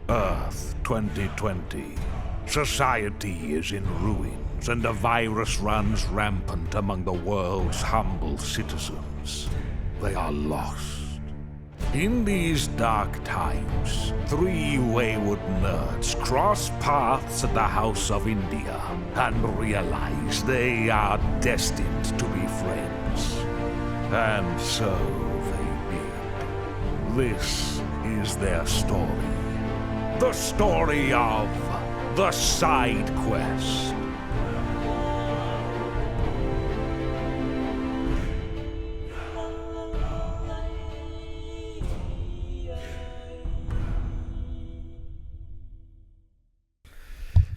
Earth 2020. Society is in ruins, and a virus runs rampant among the world's humble citizens. They are lost. In these dark times, three wayward nerds cross paths at the House of India and realize they are destined to be friends. And so they did. This is their story. The story of the Side Quest.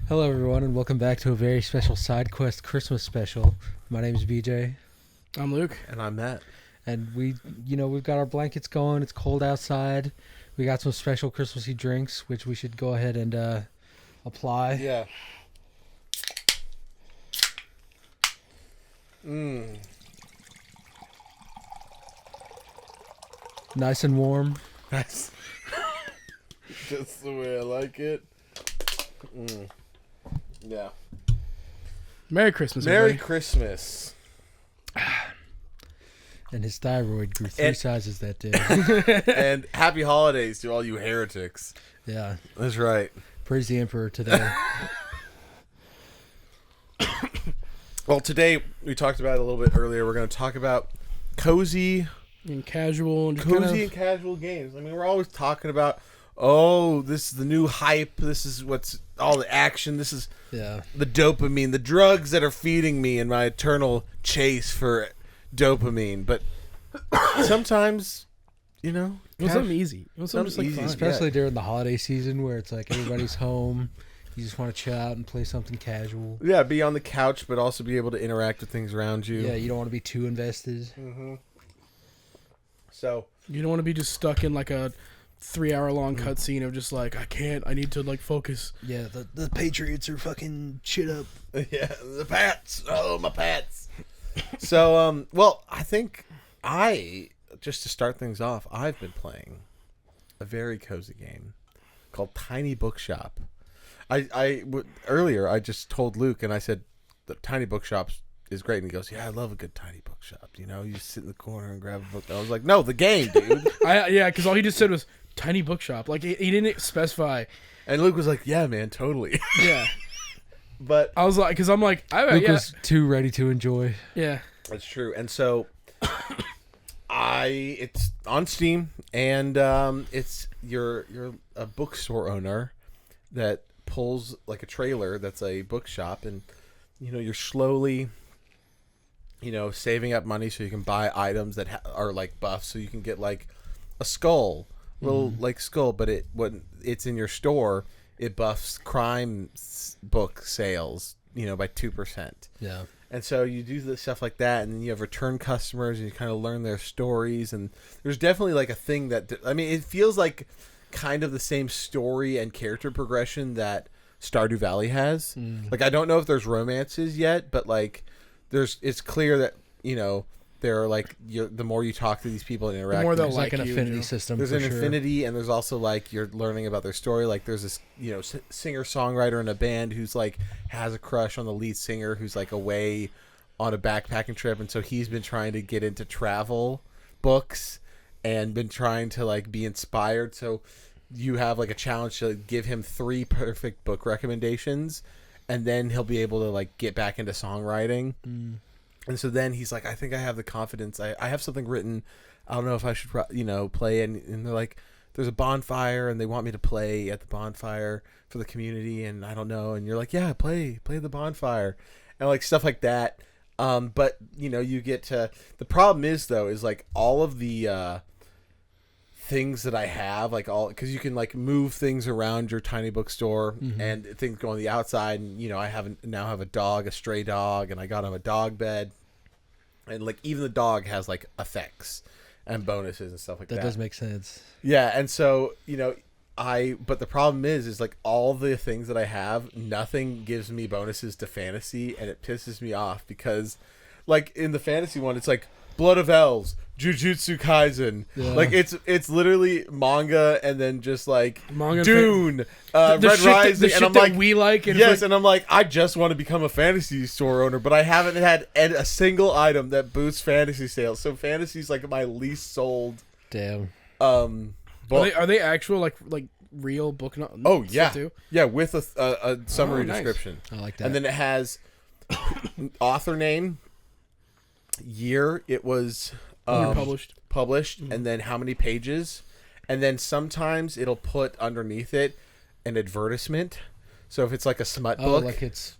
Hello everyone and welcome back to a very special Side Quest Christmas special. My name is BJ. I'm Luke. And I'm Matt. And we've got our blankets going. It's cold outside. We got some special Christmassy drinks, which we should go ahead and apply. Yeah. Mmm. Nice and warm. That's just the way I like it. Yeah. Merry Christmas, Merry everybody. Christmas. And his thyroid grew three sizes that day. And happy holidays to all you heretics. Yeah. That's right. Praise the Emperor today. Well, today, we talked about it a little bit earlier. We're going to talk about cozy And casual. And and casual games. I mean, we're always talking about, oh, this is the new hype. This is what's all the action. This is the dopamine, the drugs that are feeding me in my eternal chase for dopamine. But sometimes, You want something easy. You want something just like easy, fun. Especially during the holiday season where it's like everybody's home. You just want to chill out and play something casual. yeah, be on the couch, but also be able to interact with things around you. Yeah, you don't want to be too invested. Mm-hmm. So You don't want to be just stuck in like a 3-hour-long cutscene of just like, I need to like focus. Yeah, the Patriots are fucking shit up. yeah, the Pats. Oh, my Pats. So, well, I think just to start things off, I've been playing a very cozy game called Tiny Bookshop. Earlier, I just told Luke, and I said, the Tiny Bookshop is great. And he goes, yeah, I love a good Tiny Bookshop. You know, you just sit in the corner and grab a book. And I was like, no, the game, dude. Because all he just said was tiny bookshop. Like he didn't specify. And Luke was like, yeah, man, totally. Yeah. But I was like, because I'm like, Luke was too ready to enjoy. Yeah. that's true. And so it's on Steam, and it's you're a bookstore owner that pulls like a trailer that's a bookshop, and you're slowly saving up money so you can buy items that are like buffs, so you can get like a skull, little like skull, but when it's in your store, it buffs crime book sales by 2%. Yeah. And so you do the stuff like that, and then you have return customers, and you kind of learn their stories. And there's definitely like a thing that, I mean, it feels like kind of the same story and character progression that Stardew Valley has. Like, I don't know if there's romances yet, but like it's clear that, there are like, the more you talk to these people and interact, The more they'll There's like an you, affinity Joe. system. there's for an sure. affinity, and there's also like you're learning about their story. Like there's this singer-songwriter in a band who's like has a crush on the lead singer who's like away on a backpacking trip, and so he's been trying to get into travel books and been trying to like be inspired. So you have like a challenge to give him 3 perfect book recommendations, and then he'll be able to like get back into songwriting. And so then he's like, I think I have the confidence. I have something written. I don't know if I should, play. And they're like, there's a bonfire, and they want me to play at the bonfire for the community. And I don't know. And you're like, yeah, play the bonfire, and like stuff like that. But you get to, the problem is like all of the things that I have, like because you can like move things around your tiny bookstore, and things go on the outside, and I now have a dog, a stray dog, and I got him a dog bed, and like even the dog has like effects and bonuses and stuff like that. That does make sense. Yeah, and so but the problem is like all the things that I have, nothing gives me bonuses to fantasy, and it pisses me off because like in the fantasy one, it's like Blood of Elves, Jujutsu Kaisen. Yeah. Like it's literally manga and then just like Manga Dune, the Red shit Rising, the and shit I'm that like, we like. And yes, it's like, and I'm like, I just want to become a fantasy store owner, but I haven't had a single item that boosts fantasy sales. So fantasy's like my least sold. Damn. Book. are they actual like real book? Oh yeah, too? yeah, with a summary nice. description. I like that. And then it has author name, year it was published, and then how many pages, and then sometimes it'll put underneath it an advertisement. So if it's like a smut book, like it's,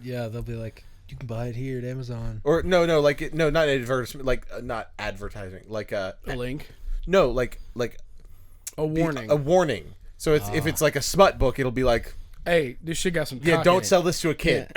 yeah, they'll be like, you can buy it here at Amazon. or no, not advertisement, like not advertising, like A link. no, like A warning. a warning. So it's if it's like a smut book, it'll be like, Hey, this shit got some. yeah, cock don't in it. sell this to a kid.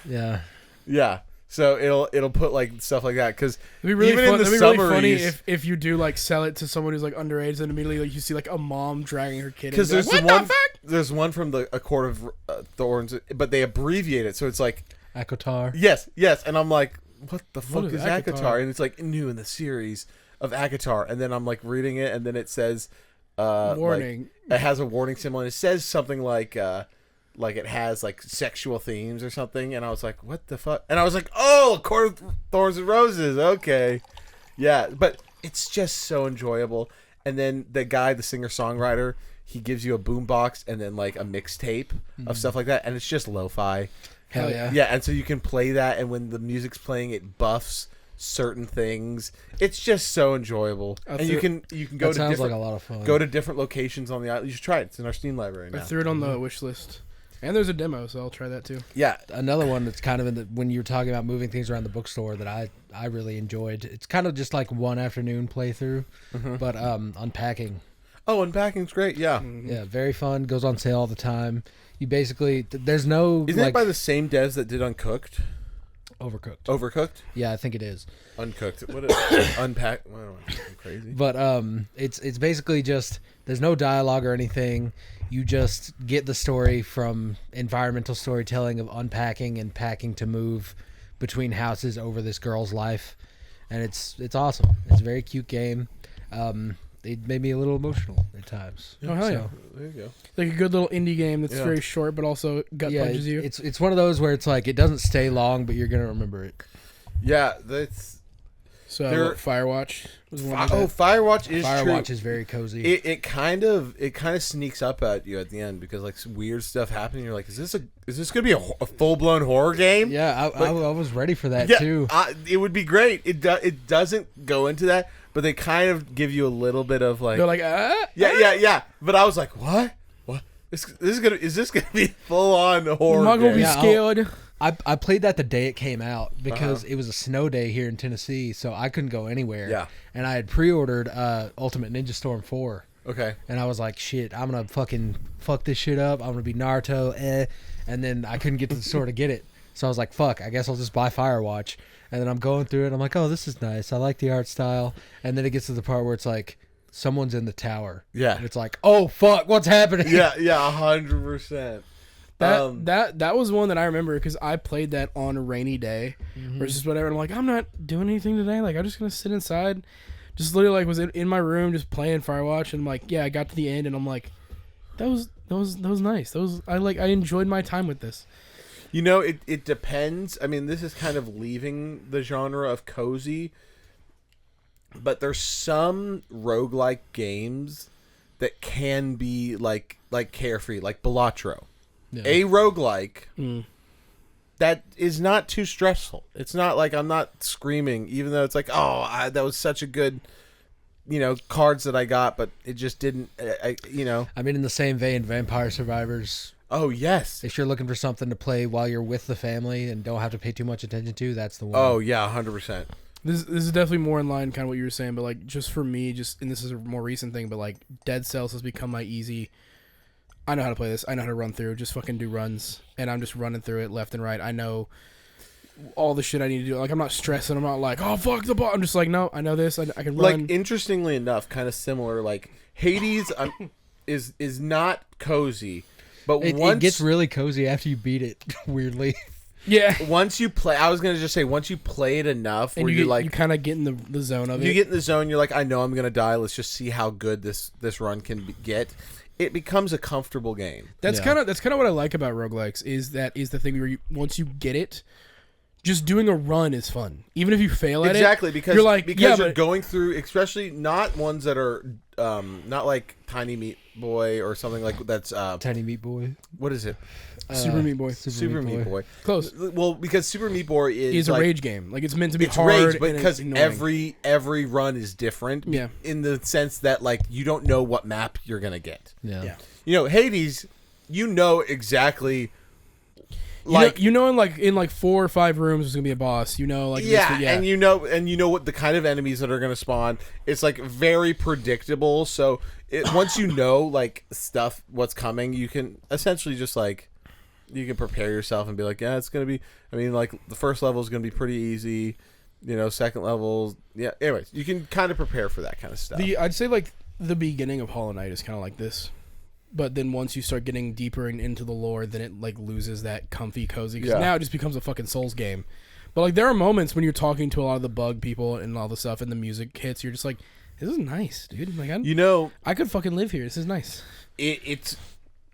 Yeah. Yeah. So it'll put like stuff like that because It'd be really even fun. in the It'd be really funny summaries, if you do like sell it to someone who's like underage, and immediately like you see like a mom dragging her kid. because Because there's like, what one the fuck? there's one from A Court of Thorns, but they abbreviate it, so it's like Akotar. yes, and I'm like, what the fuck is is ACOTAR? ACOTAR? And it's like new in the series of ACOTAR, and then I'm like reading it, and then it says Warning. Like, it has a warning symbol, and it says something like it has like sexual themes or something, and I was like, what the fuck? And I was like, oh, A Court of Thorns and Roses, okay, yeah, but it's just so enjoyable. And then the guy, the singer-songwriter, he gives you a boombox and then like a mixtape of stuff like that, and it's just lo-fi. Hell yeah. Yeah, and so you can play that, and when the music's playing, it buffs certain things. It's just so enjoyable, and you can go That to sounds different like a lot of fun. go to different locations on the island. You should try it. It's in our Steam library I now. threw it on the wish list, and there's a demo, so I'll try that too. Yeah, Another one that's kind of in the, when you were talking about moving things around the bookstore, that I really enjoyed. It's kind of just like one afternoon playthrough, but unpacking. Oh, unpacking's great. Yeah, Yeah, very fun. Goes on sale all the time. You basically there's no isn't like it by the same devs that did Uncooked? Overcooked. Overcooked, Yeah, I think it is. Uncooked. What is Unpack? I don't know. I'm crazy. But it's basically just there's no dialogue or anything. You just get the story from environmental storytelling of unpacking and packing to move between houses over this girl's life, and it's awesome. It's a very cute game. It made me a little emotional at times. Oh hell yeah! There you go. Like a good little indie game that's Yeah. very short, but also gut punches you. It's one of those where it's like it doesn't stay long, but you're gonna remember it. Yeah, that's. So There- Firewatch was one of that. Firewatch is true. Firewatch is very cozy. It kind of sneaks up at you at the end because like some weird stuff happening. You're like, is this gonna be a full blown horror game? yeah, I was ready for that Yeah, too. it would be great. It doesn't go into that, but they kind of give you a little bit of like They're like, yeah. But I was like, what? Is this gonna be full on horror? I'm not gonna be game? Yeah, scared. I played that the day it came out because it was a snow day here in Tennessee, so I couldn't go anywhere. Yeah. And I had pre-ordered Ultimate Ninja Storm 4. Okay. And I was like, shit, I'm going to fucking fuck this shit up. I'm going to be Naruto, And then I couldn't get to the store to get it. So I was like, fuck, I guess I'll just buy Firewatch. And then I'm going through it, and I'm like, oh, this is nice. I like the art style. And then it gets to the part where it's like, someone's in the tower. Yeah. And it's like, oh, fuck, what's happening? Yeah, 100%. That was one that I remember because I played that on a rainy day versus whatever. And I'm like, I'm not doing anything today. Like, I'm just gonna sit inside. Just literally like was in my room just playing Firewatch, and I'm like, yeah, I got to the end, and I'm like, that was nice. I enjoyed my time with this. You know, it depends. I mean, this is kind of leaving the genre of cozy, but there's some roguelike games that can be like carefree, like Balatro. Yeah. A roguelike that is not too stressful. It's not like I'm not screaming, even though it's like, that was such a good, cards that I got, but it just didn't, I mean, in the same vein, Vampire Survivors. Oh, yes. If you're looking for something to play while you're with the family and don't have to pay too much attention to, that's the one. Oh, yeah, 100%. This is definitely more in line kind of what you were saying, but like just for me, and this is a more recent thing, but like Dead Cells has become my easy. I know how to play this. I know how to run through. Just fucking do runs, and I'm just running through it left and right. I know all the shit I need to do. Like I'm not stressing. I'm not like, oh fuck the ball. I'm just like, no, I know this. I can run. Like interestingly enough, kind of similar. Like Hades is not cozy, but It once gets really cozy after you beat it. Weirdly. Yeah. once you play, I was gonna just say once you play it enough, And where you like you kind of get in the zone of it. you get in the zone, you're like, I know I'm gonna die. Let's just see how good this run can get. It becomes a comfortable game. That's Yeah. kind of what I like about roguelikes is that is the thing where once you get it, just doing a run is fun. Even if you fail at Exactly, it, because you're like, you're going through, especially not ones that are not like Tiny Meat Boy or something like that's Tiny Meat Boy. what is it? Super Meat Boy. Super Meat Boy. Close. Well, because Super Meat Boy is A like, rage game. Like it's meant to be it's hard, rage, but and because annoying. every run is different. Yeah. In the sense that like you don't know what map you're gonna get. Yeah. Yeah. You know, Hades, you know exactly. You know in like 4 or 5 rooms there's gonna be a boss. You know, like and you know what the kind of enemies that are going to spawn. It's like very predictable. So once you know like stuff what's coming, you can essentially just like you can prepare yourself and be like, yeah, it's going to be. I mean, like the first level is going to be pretty easy. You know, second level, yeah. Anyways, you can kind of prepare for that kind of stuff. I'd say like the beginning of Hollow Knight is kind of like this. But then once you start getting deeper and into the lore, then it like loses that comfy cozy because now it just becomes a fucking Souls game. But like there are moments when you're talking to a lot of the bug people and all the stuff and the music hits, you're just like, this is nice, dude. Like I could fucking live here. This is nice. It's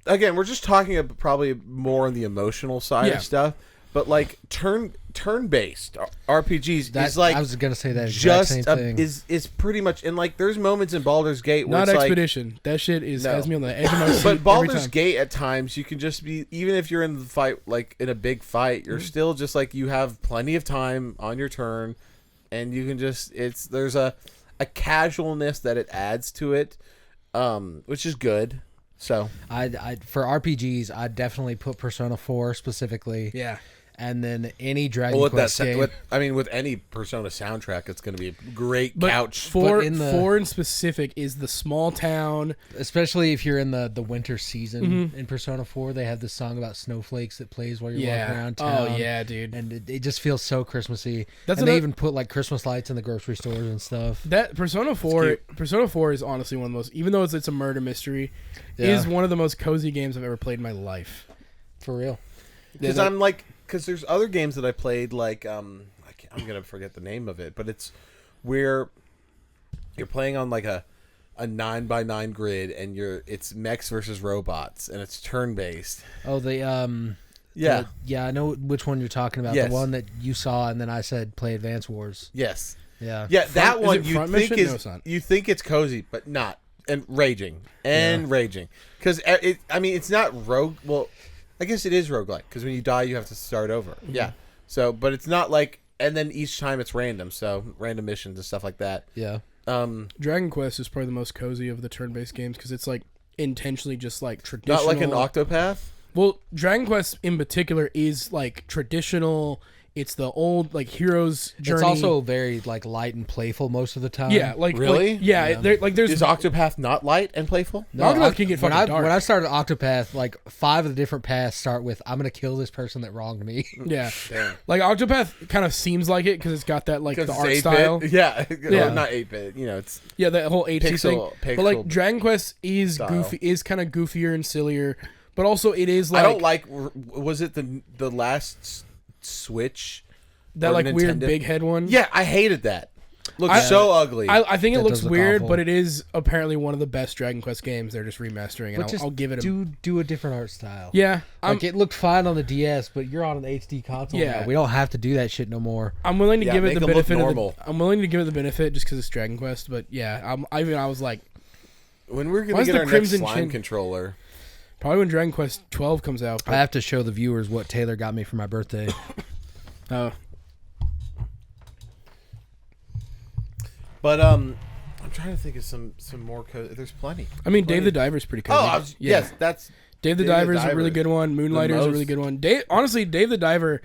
again, we're just talking about probably more on the emotional side of stuff. But like turn-based RPGs is like I was gonna say that exact same thing. is pretty much, and like there's moments in Baldur's Gate where Not it's Expedition. That shit has me on the edge of my seat. But Baldur's Gate at times you can just be, even if you're in the fight, like in a big fight, you're still just like you have plenty of time on your turn, and you can just there's a casualness that it adds to it, which is good. So I for RPGs, I'd definitely put Persona 4 specifically. Yeah. And then any Dragon Quest game. With any Persona soundtrack, it's going to be a great couch. Four in specific is the small town. Especially if you're in the winter season in Persona 4, they have this song about snowflakes that plays while you're walking around town. Oh, yeah, dude. And it just feels so Christmassy. They even put like Christmas lights in the grocery stores and stuff. That Persona 4 is honestly one of the most, even though it's a murder mystery, is one of the most cozy games I've ever played in my life. For real. Because there's other games that I played, like I'm gonna forget the name of it, but it's where you're playing on like a 9x9 grid, and it's mechs versus robots, and it's turn based. Oh, yeah, I know which one you're talking about. Yes. The one that you saw, and then I said play Advance Wars. Yes. Yeah. Yeah, that one you think it's cozy, but not, and raging because it's not rogue. Well, I guess it is roguelike because when you die, you have to start over. Mm-hmm. Yeah. So, but it's not like, and then each time it's random. So random missions and stuff like that. Yeah. Dragon Quest is probably the most cozy of the turn-based games because it's like intentionally just like traditional. Not like an Octopath. Well, Dragon Quest in particular is like traditional. It's the old like hero's journey. It's also very like light and playful most of the time. Yeah, like really. There's Is Octopath not light and playful? No, Octopath can get fucking dark. When I started Octopath, like 5 of the different paths start with "I'm gonna kill this person that wronged me." Yeah, damn. Like Octopath kind of seems like it because it's got that like the art 8-bit? style. Yeah, Yeah. Not 8-bit. You know, it's that whole HD thing. Pixel But like Dragon Quest is style. goofy, is kind of goofier and sillier, but also it is like I don't like. Was it the last Switch? that or like Nintendo? weird big head one. Yeah, I hated that. Looks so ugly. I think it That looks does look weird, awful. but it is apparently one of the best Dragon Quest games. They're just remastering, and I'll give it a do a different art style. yeah. Like it looked fine on the DS, but you're on an HD console. Yeah. Now. We don't have to do that shit no more. I'm willing to give it make the them look benefit. normal. I'm willing to give it the benefit just because it's Dragon Quest. But yeah, I was like, when we're Why gonna is get the our next Crimson slime Chin- controller? probably when Dragon Quest 12 comes out. I have to show the viewers what Taylor got me for my birthday. Oh, But I'm trying to think of some more. There's plenty. I mean, Dave the Diver's pretty cozy. Yes, that's Dave the Diver's a really good one. Moonlighter's a really good one. Honestly, Dave the Diver.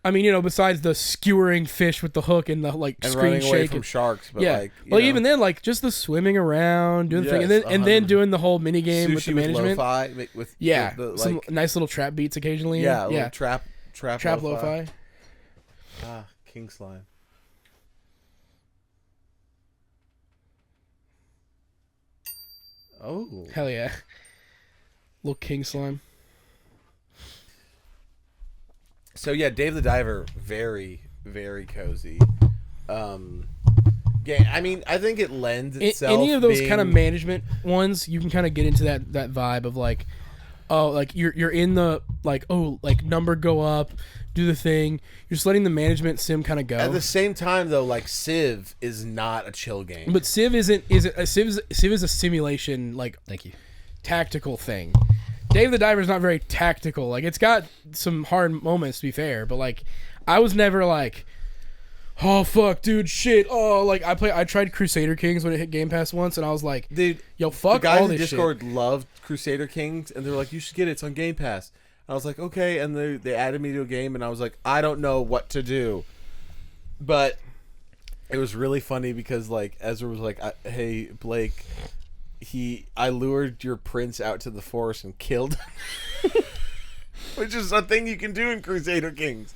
I mean, besides the skewering fish with the hook and the like and screen running away shake from sharks. But yeah, like, even then, like just the swimming around, doing the thing, Yes, and then doing the whole mini game with the sushi management. lo-fi, with Some nice little trap beats occasionally. yeah, little trap lo-fi. King slime. Oh, Hell yeah, little king slime. So yeah, Dave the Diver, very, very cozy. Yeah, I mean, I think it lends itself. Any of those kind of management ones, you can kind of get into that vibe of like, oh, like you're in the like, oh, like number go up, do the thing. You're just letting the management sim kind of go. At the same time, though, like Civ is not a chill game. But Civ Civ is a simulation, like, Thank you. tactical thing. Dave the Diver is not very tactical. Like, it's got some hard moments, to be fair, but like, I was never like, oh fuck, dude, shit. Oh, like I tried Crusader Kings when it hit Game Pass once, and I was like, Dude, yo, fuck the guys all in this Discord shit. loved Crusader Kings, and they were like, you should get it. It's on Game Pass. And I was like, okay. And they added me to a game, and I was like, I don't know what to do. But it was really funny because like Ezra was like, hey Blake, I lured your prince out to the forest and killed him. Which is a thing you can do in Crusader Kings.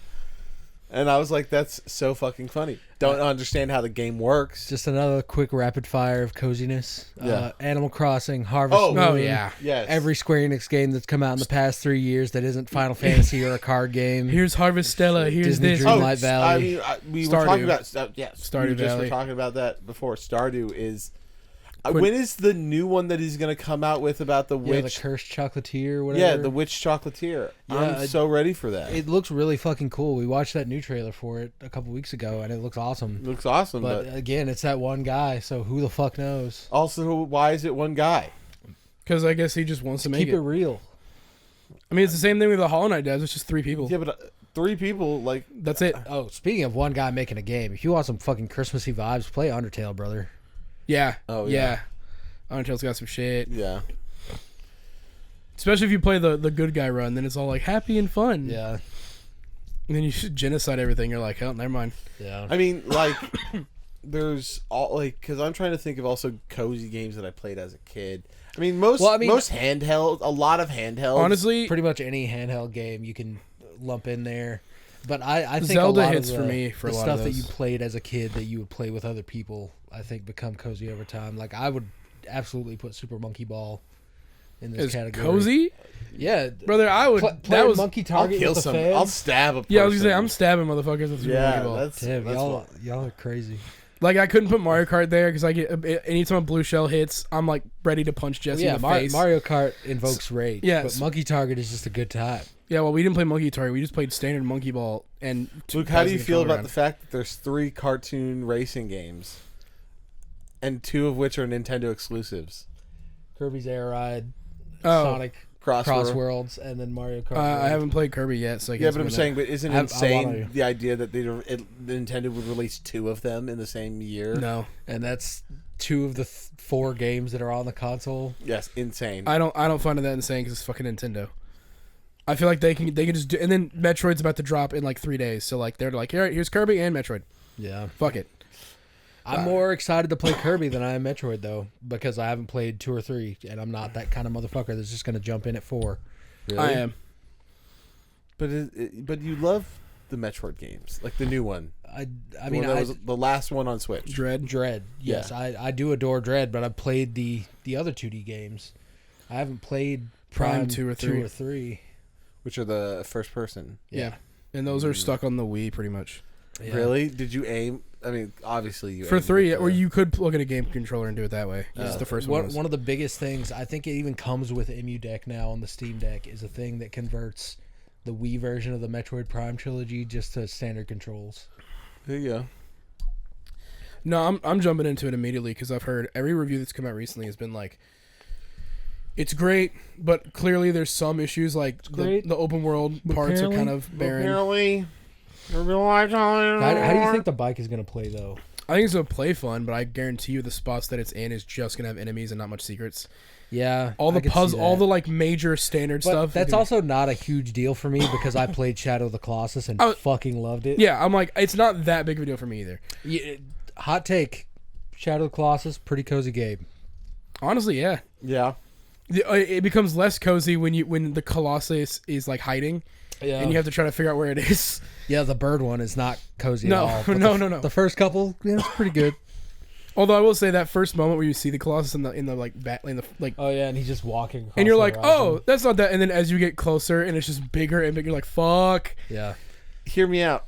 And I was like, that's so fucking funny. Don't understand how the game works. Just another quick rapid fire of coziness. Yeah. Animal Crossing, Harvest Oh, Moon. Oh, yeah. Yes. Every Square Enix game that's come out in the past 3 years that isn't Final Fantasy or a card game. Here's Harvestella. Here's Disney this. Dream- Oh, Light Valley. I mean, we Stardew. were talking about Stardew we just Valley. were talking about that before. Stardew is. When- When is the new one that he's going to come out with about the Yeah, witch? the Cursed Chocolatier or whatever. Yeah, the witch chocolatier. Yeah, I'm so ready for that. It looks really fucking cool. We watched that new trailer for it a couple weeks ago, and it looks awesome. It looks awesome, But but again, it's that one guy, so who the fuck knows? also, why is it one guy? Because I guess he just wants to make Keep it real. I mean, it's the same thing with the Hollow Knight devs. It's just 3 people. Yeah, but 3 people, like, That's it. Oh, speaking of one guy making a game, if you want some fucking Christmassy vibes, play Undertale, brother. Yeah. Oh, yeah. yeah. Undertale's got some shit. yeah. Especially if you play the good guy run, then it's all like happy and fun. Yeah, And then you should genocide everything. You're like, oh, never mind. yeah. I mean, like, there's all, like, because I'm trying to think of also cozy games that I played as a kid. I mean, most handheld, a lot of handhelds. Honestly, Pretty much any handheld game you can lump in there. But I think Zelda a lot hits of for me for the a lot stuff of that you those. played as a kid that you would play with other people, I think become cozy over time. Like I would absolutely put Super Monkey Ball in this is category. cozy, Yeah, brother. I would. play that was. Monkey I'll Target kill with the some. fans. I'll stab a person. Yeah, I was gonna say I'm stabbing motherfuckers with Super Yeah, Monkey Ball. that's Tim, that's y'all what- y'all are crazy. Like I couldn't put Mario Kart there because I get anytime a blue shell hits, I'm like ready to punch Jesse Yeah, in the face. Mario Kart invokes rage. yeah, but Monkey Target is just a good time. Yeah, well, we didn't play Monkey Target. We just played standard Monkey Ball. And Luke, how do you passing feel controller about the fact that there's 3 cartoon racing games, and 2 of which are Nintendo exclusives? Kirby's Air Ride, Oh. Sonic Crossword. Worlds, and then Mario Kart. I World. haven't played Kirby yet, so I Yeah, can't but I'm speak on saying, but isn't it I insane wanna- the idea that Nintendo would release 2 of them in the same year? that. No, And that's 2 of the 4 games that are on the console. Yes, insane. I don't find it that insane because it's fucking Nintendo. I feel like they can just do, and then Metroid's about to drop in like 3 days, so like they're like, all right, here's Kirby and Metroid. Yeah. Fuck it. I'm more excited to play Kirby than I am Metroid, though, because I haven't played 2 or 3, and I'm not that kind of motherfucker that's just going to jump in at 4. Really? I am. But but you love the Metroid games, like the new one. I The mean, one that was the last one on Switch. Dread. Yes, I do adore Dread, but I've played the other 2D games. I haven't played Prime 2 or 3. Which are the first person. Yeah. And those are stuck on the Wii pretty much. Yeah. Really? Did you aim? I mean, obviously you For aimed 3, with or the- you could look at a game controller and do it that way. This is the first one. One of the biggest things, I think it even comes with Emu Deck now on the Steam Deck, is a thing that converts the Wii version of the Metroid Prime trilogy just to standard controls. There you go. No, I'm jumping into it immediately because I've heard every review that's come out recently has been like, it's great, but clearly there's some issues like great, the open world parts are kind of barren. Apparently, How do you think the bike is going to play, though? I think it's gonna play fun, but I guarantee you the spots that it's in is just gonna have enemies and not much secrets. Yeah, All the I could see puzzle, all that. the like major standard But stuff. that's also not a huge deal for me because I played Shadow of the Colossus and Oh, fucking loved it. yeah. I'm like, it's not that big of a deal for me either. Yeah, hot take: Shadow of the Colossus, pretty cozy game. Honestly, yeah. Yeah. It becomes less cozy when the Colossus is like hiding, Yeah, and you have to try to figure out where it is. yeah. The bird one is not cozy No, at all. but no. The first couple, yeah, it's pretty good. Although I will say that first moment where you see the Colossus in the like Oh yeah, and he's just walking. Across and you're the like, horizon. oh, that's not that. And then as you get closer and it's just bigger and bigger, you're like, fuck. Yeah. hear me out.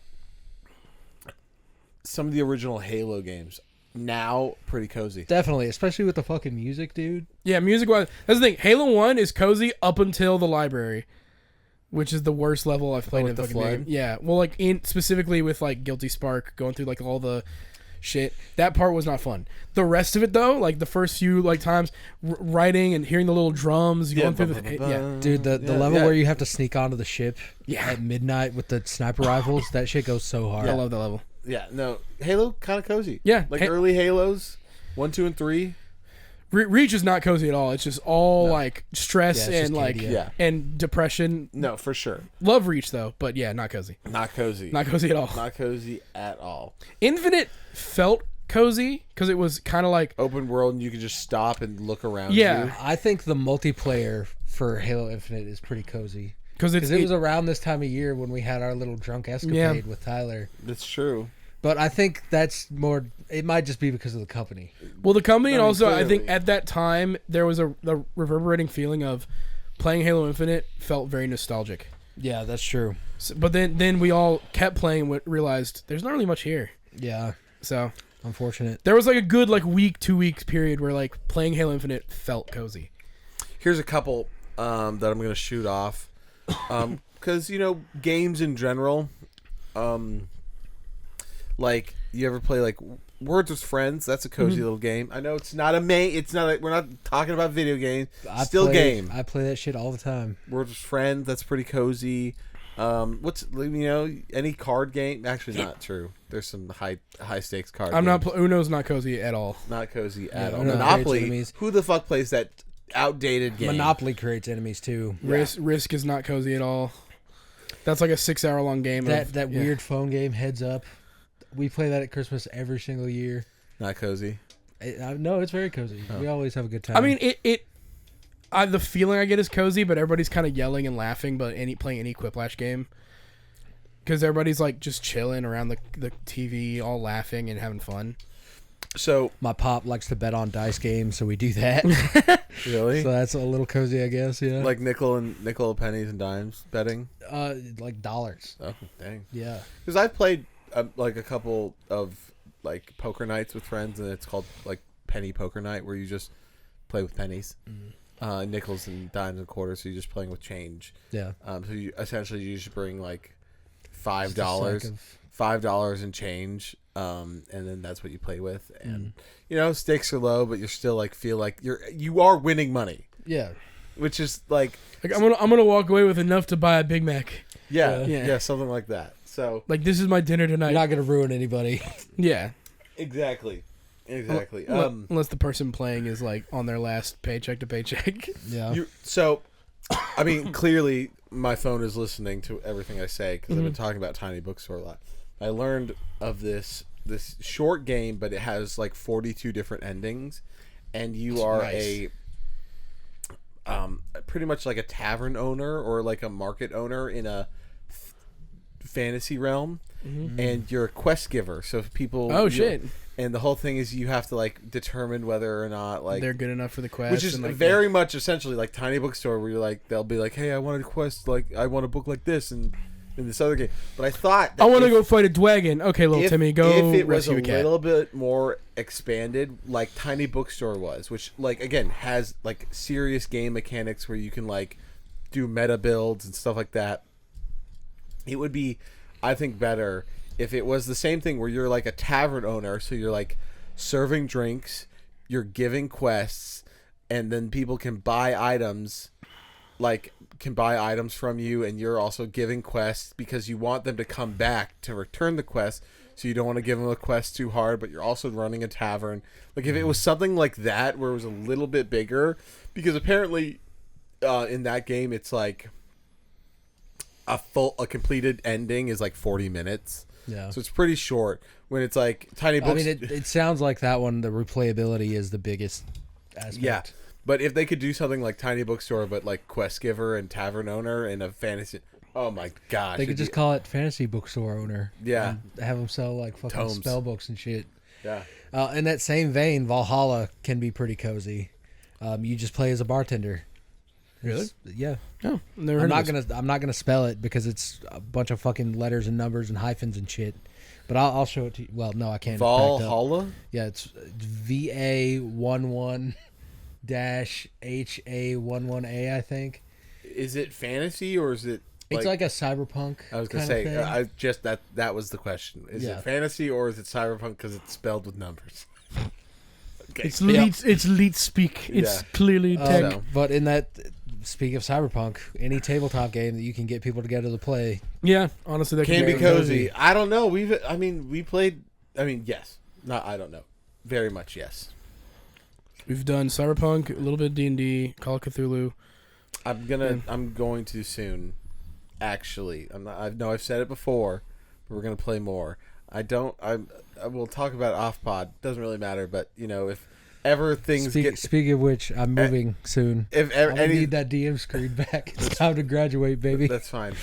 Some of the original Halo games now pretty cozy. Definitely, especially with the fucking music, dude. Yeah, music-wise. That's the thing. Halo 1 is cozy up until the library, which is the worst level I've played in the fucking flood? game. Yeah, well, like, specifically with, like, Guilty Spark, going through, like, all the shit. That part was not fun. The rest of it, though, like, the first few, like, times, writing and hearing the little drums, going through the... Yeah. Dude, the level where you have to sneak onto the ship at midnight with the sniper rifles, that shit goes so hard. I love that level. Yeah, no, Halo kind of cozy. Yeah. Like early Halos, 1, 2, and 3. Reach is not cozy at all. It's just all like stress Yeah, it's and just like candy, and depression. No, for sure. Love Reach though, but yeah, not cozy. Not cozy. Not cozy at all. Not cozy at all. Infinite felt cozy because it was kind of like Open world, and you could just stop and look around. Yeah. you. I think the multiplayer for Halo Infinite is pretty cozy. because Because it was around this time of year when we had our little drunk escapade with Tyler. That's true. But I think that's more... It might just be because of the company. well the company and I mean, also I think clearly. at that time there was the reverberating feeling of playing Halo Infinite felt very nostalgic. Yeah, that's true. So, but then we all kept playing and realized there's not really much here. Yeah, So unfortunate. there was like a good like week, 2 weeks period where like playing Halo Infinite felt cozy. Here's a couple that I'm going to shoot off. Because, games in general, like, you ever play, like, Words with Friends? That's a cozy little game. I know it's not we're not talking about video games. Game. I play that shit all the time. Words with Friends, that's pretty cozy. Any card game? Actually, not true. There's some high stakes card games. Uno's not cozy at all. Not cozy at all. Uno creates Monopoly. enemies. Who the fuck plays that outdated game? Monopoly creates enemies too. Risk is not cozy at all. That's like a 6-hour long game. That weird phone game, Heads Up. We play that at Christmas every single year. Not cozy. No, it's very cozy. We always have a good time. I mean, the feeling I get is cozy, but everybody's kind of yelling and laughing. But playing any Quiplash game, because everybody's like just chilling around the TV, all laughing and having fun. So my pop likes to bet on dice games, so we do that. really, So that's a little cozy, I guess. Yeah, like nickel pennies and dimes betting. like dollars. Oh dang! Yeah. Because I've played like a couple of like poker nights with friends, and it's called like penny poker night, where you just play with pennies, nickels and dimes and quarters. So you're just playing with change. Yeah. So you just bring like Just a sack of- $5 in change, and then that's what you play with. And stakes are low, but you're still like feel like you are winning money, Yeah. which is like Like I'm gonna walk away with enough to buy a Big Mac. yeah, something like that. So Like this is my dinner tonight. You're not gonna ruin anybody. Yeah. exactly. Unless the person playing is like on their last paycheck to paycheck. Yeah. So, I mean, clearly my phone is listening to everything I say because I've been talking about Tiny Bookstore a lot. I learned of this short game, but it has like 42 different endings, and you are nice. pretty much like a tavern owner or like a market owner in a fantasy realm, and you're a quest giver. So if people, Oh shit! and the whole thing is you have to like determine whether or not like They're good enough for the quest, which is and, like, very much essentially like Tiny Bookstore, where you're like they'll be like, hey, I want a quest, like I want a book like this and in this other game. But I thought that I want to go fight a dragon. Okay, little Timmy, go if it was rescue a a cat. little bit more expanded, like Tiny Bookstore was, which like again has like serious game mechanics where you can like do meta builds and stuff like that. It would be, I think, better if it was the same thing where you're like a tavern owner, so you're like serving drinks, you're giving quests, and then people can buy items, from you, and you're also giving quests because you want them to come back to return the quest, so you don't want to give them a quest too hard, but you're also running a tavern. Like if it was something like that where it was a little bit bigger, because apparently in that game it's like a completed ending is like 40 minutes. Yeah. So it's pretty short. When it's like Tiny Books. I mean, it sounds like that one, the replayability is the biggest aspect. Yeah. But if they could do something like Tiny Bookstore, but like Quest Giver and Tavern Owner and a fantasy. Oh my gosh. They could just call it Fantasy Bookstore Owner. Yeah. And have them sell like fucking Tomes. spell books and shit. Yeah. In that same vein, Valhalla can be pretty cozy. You just play as a bartender. Really? Yeah. No, never heard I'm not gonna spell it because it's a bunch of fucking letters and numbers and hyphens and shit. But I'll show it to you. Well, no, I can't. Valhalla? Yeah, it's VA11 HA11A, I think. Is it fantasy or is it? It's like a cyberpunk. I was gonna kind say. of thing. I just that was the question. Is Yeah. it fantasy or is it cyberpunk because it's spelled with numbers? Okay. It's leet speak. It's Yeah. clearly tech. So- But in that, speak of cyberpunk, any tabletop game that you can get people together to play. Yeah, honestly, that Can be very cozy. I don't know. We played. I don't know. Very much yes. We've done Cyberpunk, a little bit of D&D, Call of Cthulhu. I'm going to soon. Actually, I've said it before, but we're gonna play more. I will talk about it off pod. Doesn't really matter, but if ever things get. Speaking of which, I'm moving soon. If ever I need that DM screen back. It's time to graduate, baby. That's fine.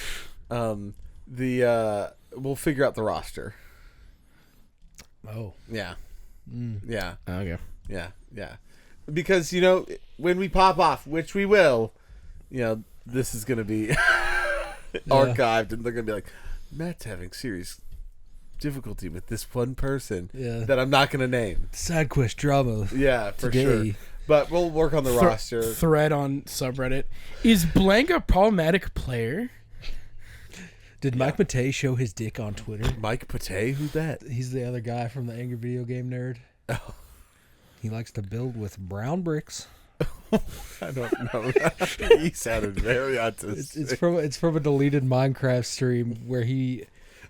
We'll figure out the roster. Oh. Yeah. Mm. Yeah. Okay. Yeah. Yeah. Because when we pop off, which we will, this is gonna be archived, and they're gonna be like, Matt's having serious difficulty with this one person that I'm not gonna name. Side quest drama. Yeah, for today. sure. But we'll work on the roster. Thread on subreddit. Is blank a problematic player? Did Mike Matei show his dick on Twitter? Mike Patay? Who's that? He's the other guy from the Angry Video Game Nerd. Oh. He likes to build with brown bricks. I don't know. He sounded very autistic. It's from a deleted Minecraft stream where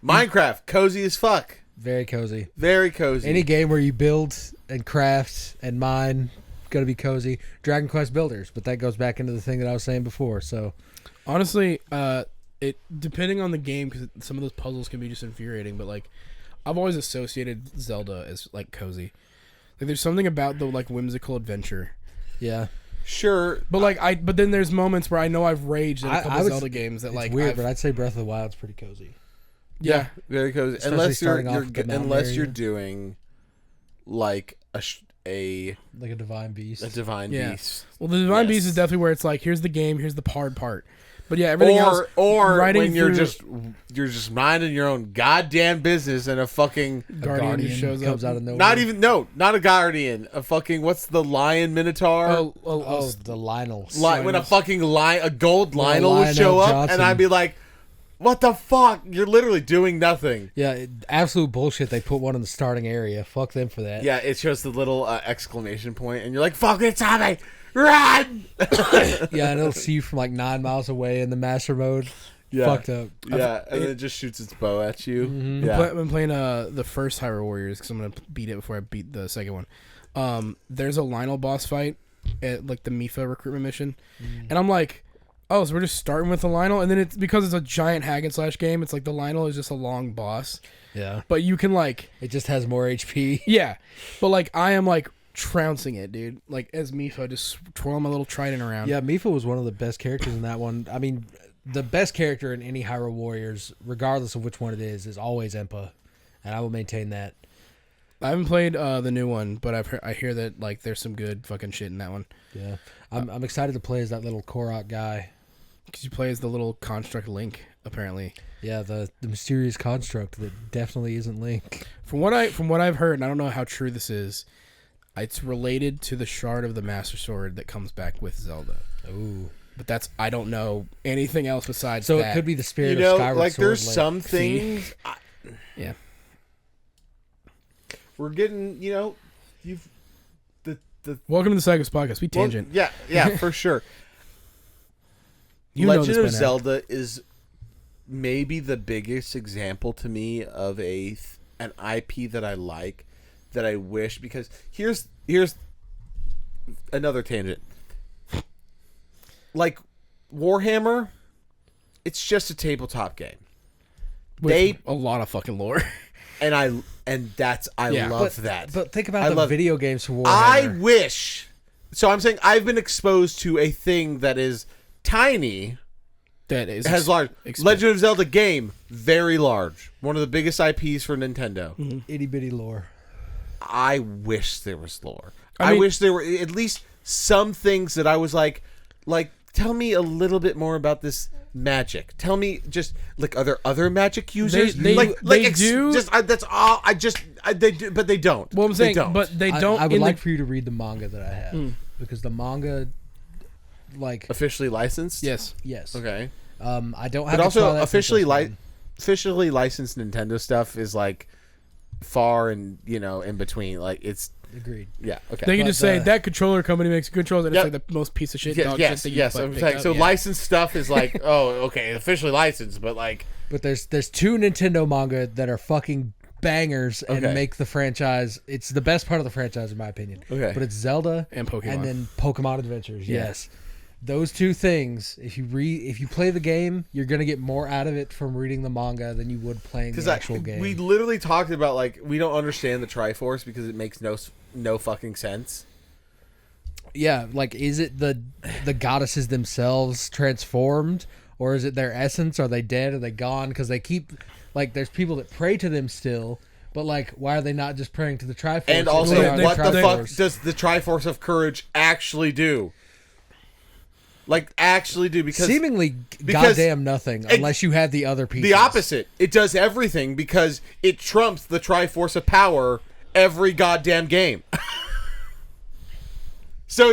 Minecraft, cozy as fuck. very cozy. Very cozy. Any game where you build and craft and mine, gonna be cozy. Dragon Quest Builders, but that goes back into the thing that I was saying before. So Honestly, it depending on the game, because some of those puzzles can be just infuriating. But like, I've always associated Zelda as like cozy. Like, there's something about the like whimsical adventure. yeah, Sure, But then there's moments where I know I've raged in a couple Zelda games that it's like weird, but I'd say Breath of the Wild's pretty cozy. yeah. very cozy. Especially starting off with the mountain Unless you're area. doing like a Like a divine beast. divine Yeah. beast. Well, the Divine Yes. Beast is definitely where it's like, here's the game, here's the hard part. But yeah, everything else. Or riding when you're through- just minding your own goddamn business and a fucking Guardian just shows comes up. out of nowhere. not a guardian, a fucking what's the lion minotaur? Oh, the Lionel. When a fucking a gold Lionel would Lionel show up, Johnson. and I'd be like, "What the fuck? You're literally doing nothing." Yeah, absolute bullshit. They put one in the starting area. Fuck them for that. Yeah, it shows the little exclamation point, and you're like, "Fuck it, Tommy, run!" Yeah, and it'll see you from like 9 miles away in the master mode. Yeah. Fucked up. Yeah, and then it just shoots its bow at you. Mm-hmm. Yeah, I've been playing the first Hyrule Warriors because I'm gonna beat it before I beat the second one. There's a Lionel boss fight at like the Mifa recruitment mission, and I'm like, oh, so we're just starting with the Lionel, and then it's because it's a giant hack and slash game. It's like the Lionel is just a long boss, Yeah. but you can like, It just has more HP. yeah, but like I am like trouncing it, dude. Like as Mifa, just twirling my little trident around. Yeah, Mifa was one of the best characters in that one. I mean, the best character in any Hyrule Warriors, regardless of which one it is always Empa, and I will maintain that. I haven't played the new one, but I hear that like there's some good fucking shit in that one. Yeah, I'm excited to play as that little Korok guy. Because you play as the little construct Link, apparently. Yeah, the mysterious construct that definitely isn't Link. From what I've heard, and I don't know how true this is, it's related to the shard of the Master Sword that comes back with Zelda. Ooh. But I don't know anything else besides So that. it could be the spirit of Skyward like Sword. there's Link. some things Yeah. we're getting. You've the Welcome to the Psychos Podcast. We tangent. yeah, for sure. You know Legend this of by now. Zelda is maybe the biggest example to me of an IP that I like, that I wish, because here's another tangent. Like Warhammer, it's just a tabletop game. With a lot of fucking lore. And I Yeah. love that. But think I about the love- video games for Warhammer. I wish. So I'm saying I've been exposed to a thing that is tiny, That is has large. expensive. Legend of Zelda game, very large. One of the biggest IPs for Nintendo. Itty bitty lore. I wish there was lore. I I mean- wish there were at least some things that I was like tell me a little bit more about this magic. Tell me, just like, are there other magic users? They do. That's all. They do, but they don't. Well, I'm saying, they don't. but they don't. I would like for you to read the manga that I have because the manga, like, officially licensed. Yes. Okay. I don't have. But also officially officially licensed Nintendo stuff is like far and in between. Like it's agreed. Yeah. Okay. They can just say that controller company makes controllers, and it's like the most piece of shit. Dog shit that you I'm saying, so licensed stuff is like, oh, okay, officially licensed, but like. But there's 2 Nintendo manga that are fucking bangers and make the franchise. It's the best part of the franchise in my opinion. Okay. But it's Zelda and Pokemon, and then Pokemon Adventures. Yeah. Yes. Those 2 things, if you play the game, you're gonna get more out of it from reading the manga than you would playing the actual game. We literally talked about like we don't understand the Triforce because it makes no fucking sense. Yeah, like is it the goddesses themselves transformed, or is it their essence? Are they dead? Are they gone? Because they keep like there's people that pray to them still, but like why are they not just praying to the Triforce? And also, what the fuck does the Triforce of Courage actually do? Like actually do because seemingly goddamn nothing unless you have the other pieces. The opposite. It does everything because it trumps the Triforce of Power every goddamn game. So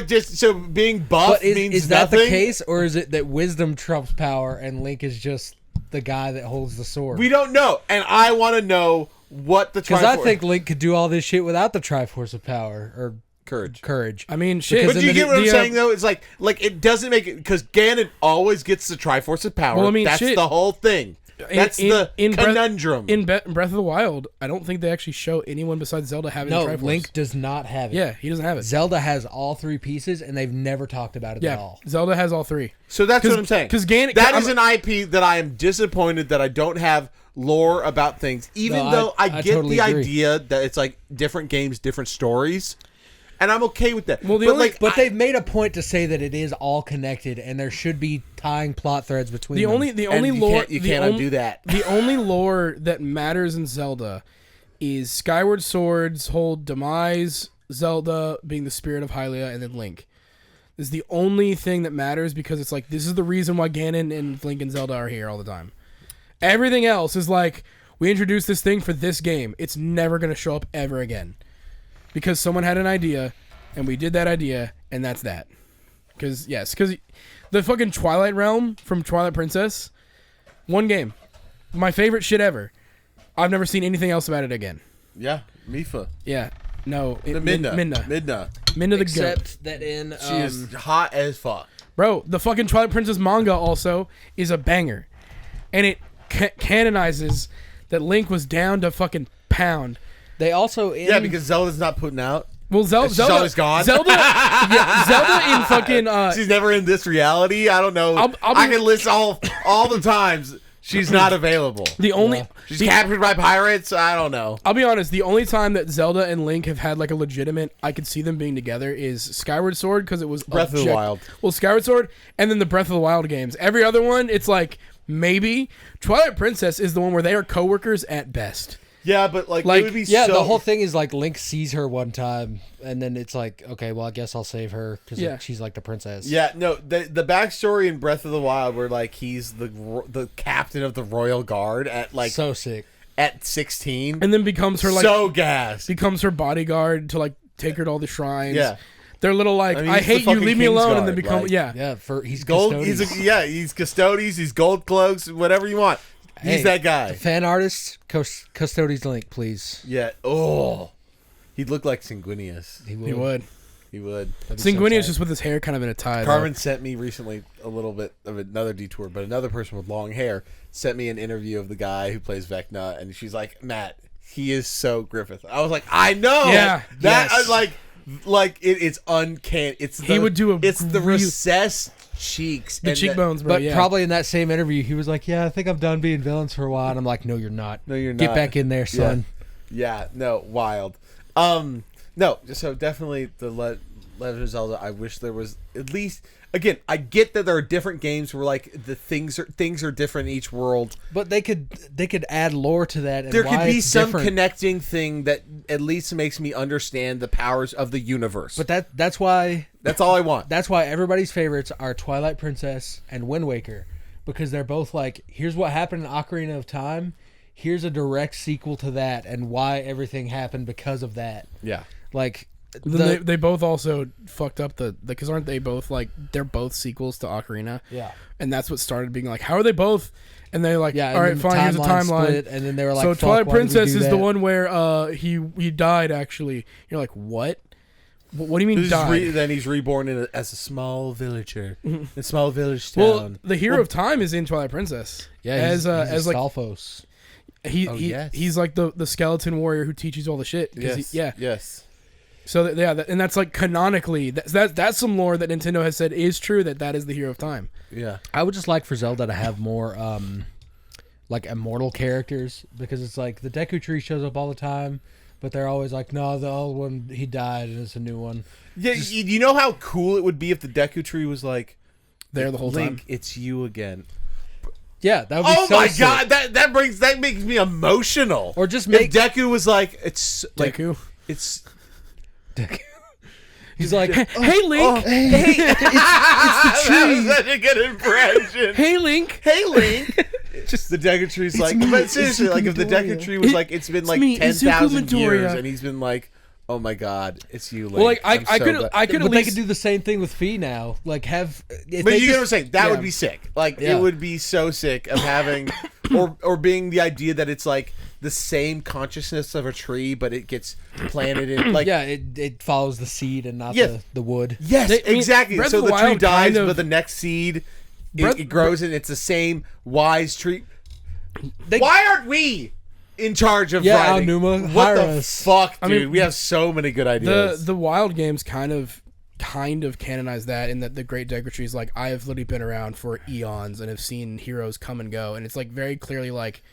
being buff means is that nothing? the case, or is it that wisdom trumps power and Link is just the guy that holds the sword? We don't know, and I want to know what the Triforce. Because I think Link could do all this shit without the Triforce of Power or courage. I mean, shit. But do you get what I'm saying though? It's like it doesn't make it because Ganon always gets the Triforce of Power. Well, I mean, that's the whole thing. That's the conundrum. In Breath of the Wild, I don't think they actually show anyone besides Zelda having the Triforce. Link does not have it. Yeah, he doesn't have it. Zelda has all 3 pieces, and they've never talked about it at all. Zelda has all 3. So that's what I'm saying. Because Ganon, that is an IP that I am disappointed that I don't have lore about things. Even though I get totally the agree. idea that it's like different games, different stories. And I'm okay with that. Well, they've made a point to say that it is all connected, and there should be tying plot threads between them. The only lore you can't undo that. The only lore that matters in Zelda is Skyward Sword's whole demise, Zelda being the spirit of Hylia, and then Link. This is the only thing that matters because it's like this is the reason why Ganon and Link and Zelda are here all the time. Everything else is like we introduced this thing for this game. It's never going to show up ever again. Because someone had an idea, and we did that idea, and that's that. Because the fucking Twilight Realm from Twilight Princess, one game. My favorite shit ever. I've never seen anything else about it again. Yeah, Mifa. Yeah. No. Midna the goat. Except that in... she is hot as fuck. Bro, the fucking Twilight Princess manga also is a banger. And it canonizes that Link was down to fucking pound. They also because Zelda's not putting out. Well, Zelda's gone. Zelda in fucking. She's never in this reality. I don't know. I can list all the times she's not available. She's captured by pirates. I don't know. I'll be honest. The only time that Zelda and Link have had like a legitimate, I could see them being together is Skyward Sword because it was Breath of the Wild. Well, Skyward Sword and then the Breath of the Wild games. Every other one, it's like maybe Twilight Princess is the one where they are coworkers at best. Yeah, but like it would be the whole thing is like Link sees her one time, and then it's like, okay, well, I guess I'll save her because she's like the princess. Yeah, no, the backstory in Breath of the Wild where like he's the captain of the Royal Guard at like so sick at 16, and then becomes her like so gassed, becomes her bodyguard to like take her to all the shrines. Yeah. They're little like I hate you, leave me alone, guard, and then become he's gold. Custodes. He's Custodes. He's gold cloaks, whatever you want. He's that guy. Fan artist, Custodes Link, please. Yeah. Oh, he'd look like Sanguinius. He would. Sanguinius just with his hair kind of in a tie. Carmen sent me recently a little bit of another detour, but another person with long hair sent me an interview of the guy who plays Vecna, and she's like, Matt, he is so Griffith. I was like, I know. Yeah. Like it's uncanny. It's the recessed cheeks, the cheekbones, bro. But probably in that same interview, he was like, "Yeah, I think I'm done being villains for a while." And I'm like, "No, you're not. No, you're not. Get back in there, son." Yeah. No, wild. No. So definitely Legend of Zelda, I wish there was at least. Again, I get that there are different games where like the things are different in each world. But they could add lore to that. And There why could be it's some different. connecting thing that at least makes me understand the powers of the universe. But that's why that's all I want. that's why everybody's favorites are Twilight Princess and Wind Waker, because they're both like, here's what happened in Ocarina of Time. Here's a direct sequel to that, and why everything happened because of that. Yeah. Like. They both also fucked up because aren't they both like they're both sequels to Ocarina? Yeah. And that's what started being like, how are they both? And they're like, Yeah, all right, fine, here's a timeline. split, and then they were like, so fuck, Twilight why did we Princess do is the that? one where he died actually. You're like, what? What do you mean died? Then he's reborn as a small villager, a small village town. Well, the hero of time is in Twilight Princess. Yeah, he's as like Stalfos. he's like the skeleton warrior who teaches all the shit. Yes. So and that's like canonically that's some lore that Nintendo has said is true, that is the hero of time. Yeah. I would just like for Zelda to have more like immortal characters, because it's like the Deku Tree shows up all the time, but they're always like, no, the old one, he died and it's a new one. Yeah, you know how cool it would be if the Deku Tree was like, There the whole Link, time. it's you again. Yeah, that would be Oh so my sick. god, that makes me emotional. Or just if make Deku was like, it's like Deku. it's Deku. He's like, Hey Link. hey, it's the tree. That was such a good impression. Hey Link. Hey Link. Just the Deku Tree's like, me, but seriously, Izuku like if the Deku Midoriya. Tree was like, it's been like me, 10,000 Izuku years, Midoriya. and he's been like, oh my god, it's you, Link. Well, like I'm I so could glad. at But they least could do the same thing with Fee now. Like have. If But they you get what I'm just- saying? That yeah. would be sick. Like Yeah. it would be so sick of having, or being the idea that it's like the same consciousness of a tree, but it gets planted in. Like Yeah, it follows the seed and not Yeah. the wood. yes, I mean, exactly. Breath So of the the tree Wild dies, kind of- but the next seed Breath- it grows, and it's the same wise tree. They- Why aren't we in charge of Yeah, writing? Aonuma, What hire the us. fuck, dude? I mean, we have so many good ideas. The Wild games kind of canonize that, in that the Great Deku Tree is like, I have literally been around for eons and have seen heroes come and go, and it's like very clearly like,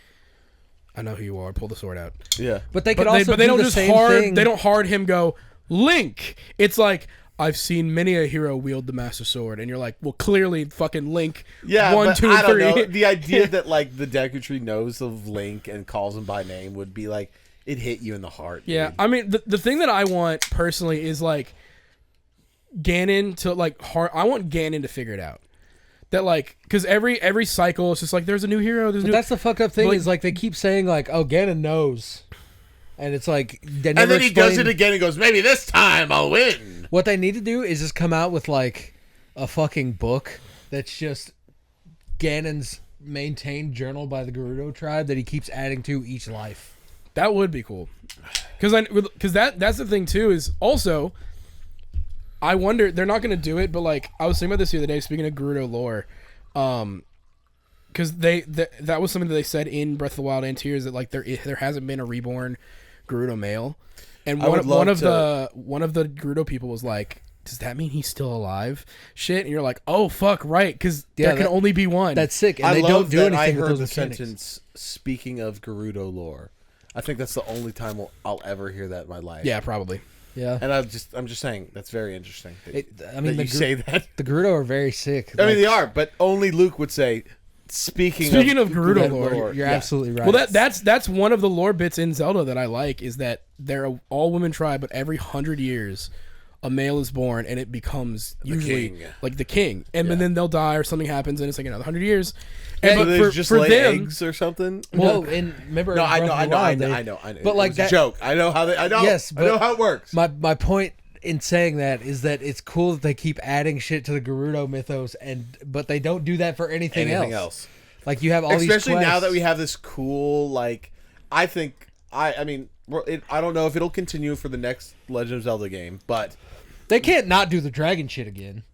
I know who you are. Pull the sword out. yeah, But they could But also they do don't the just same hard. thing. They don't hard him go Link. It's like, I've seen many a hero wield the Master Sword, and you're like, well, clearly, fucking Link. yeah. 1, but 2, I don't 3. know. The idea that like the Deku Tree knows of Link and calls him by name would be like, it hit you in the heart. Yeah, dude. I mean, the thing that I want personally is like Ganon to like I want Ganon to figure it out. That like, because every cycle it's just like, there's a new hero. There's a But new. that's the fuck up thing, Like- is like they keep saying like, oh, Ganon knows, and it's like they And never then he does it explain- again and goes, maybe this time I'll win. What they need to do is just come out with like a fucking book that's just Ganon's maintained journal by the Gerudo tribe that he keeps adding to each life. That would be cool. Because that's the thing too, is also, I wonder, they're not going to do it, but like, I was thinking about this the other day, speaking of Gerudo lore, because that was something that they said in Breath of the Wild and Tears, that like there hasn't been a reborn Gerudo male, and I would love one of to- the Gerudo people was like, does that mean he's still alive? Shit, and you're like, oh fuck, right, because Yeah, there can that- only be one. That's sick, and I they love don't do that anything I with heard those the mechanics. sentence, speaking of Gerudo lore. I think that's the only time I'll ever hear that in my life. yeah, probably. Yeah, And I'm just saying, that's very interesting. That, I mean, that you say that. the Gerudo are very sick. I mean, they are, but only Luke would say, speaking of Gerudo lore, You're yeah. absolutely right. Well, that's one of the lore bits in Zelda that I like, is that they're an all-women tribe, but every 100 years, a male is born, and it becomes usually king. like the king, and then they'll die or something happens, and it's like another 100 years. And And so but they for, just for lay them, eggs or something. no, and remember, No, in I Breath know, of I the know, I Wild, know, they- I know. But It like was that, a joke. I know how I know. Yes, I know but how it works. My point in saying that is that it's cool that they keep adding shit to the Gerudo mythos, but they don't do that for anything else. Like you have all Especially these now quests. that we have this cool, like, I think I mean, I don't know if it'll continue for the next Legend of Zelda game, but They can't not do the dragon shit again.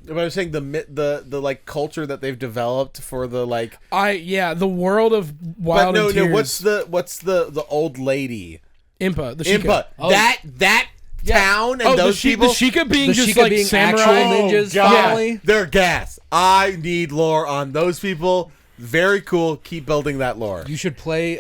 I'm saying the like culture that they've developed for the like. the world of But Wild no, and Tears. what's the old lady? Impa, the Sheikah. Impa. Oh. That town and those people. the Sheikah being The just Sheikah like being samurai. actual ninjas. God, Finally. they're gas. I need lore on those people. Very cool. Keep building that lore. You should play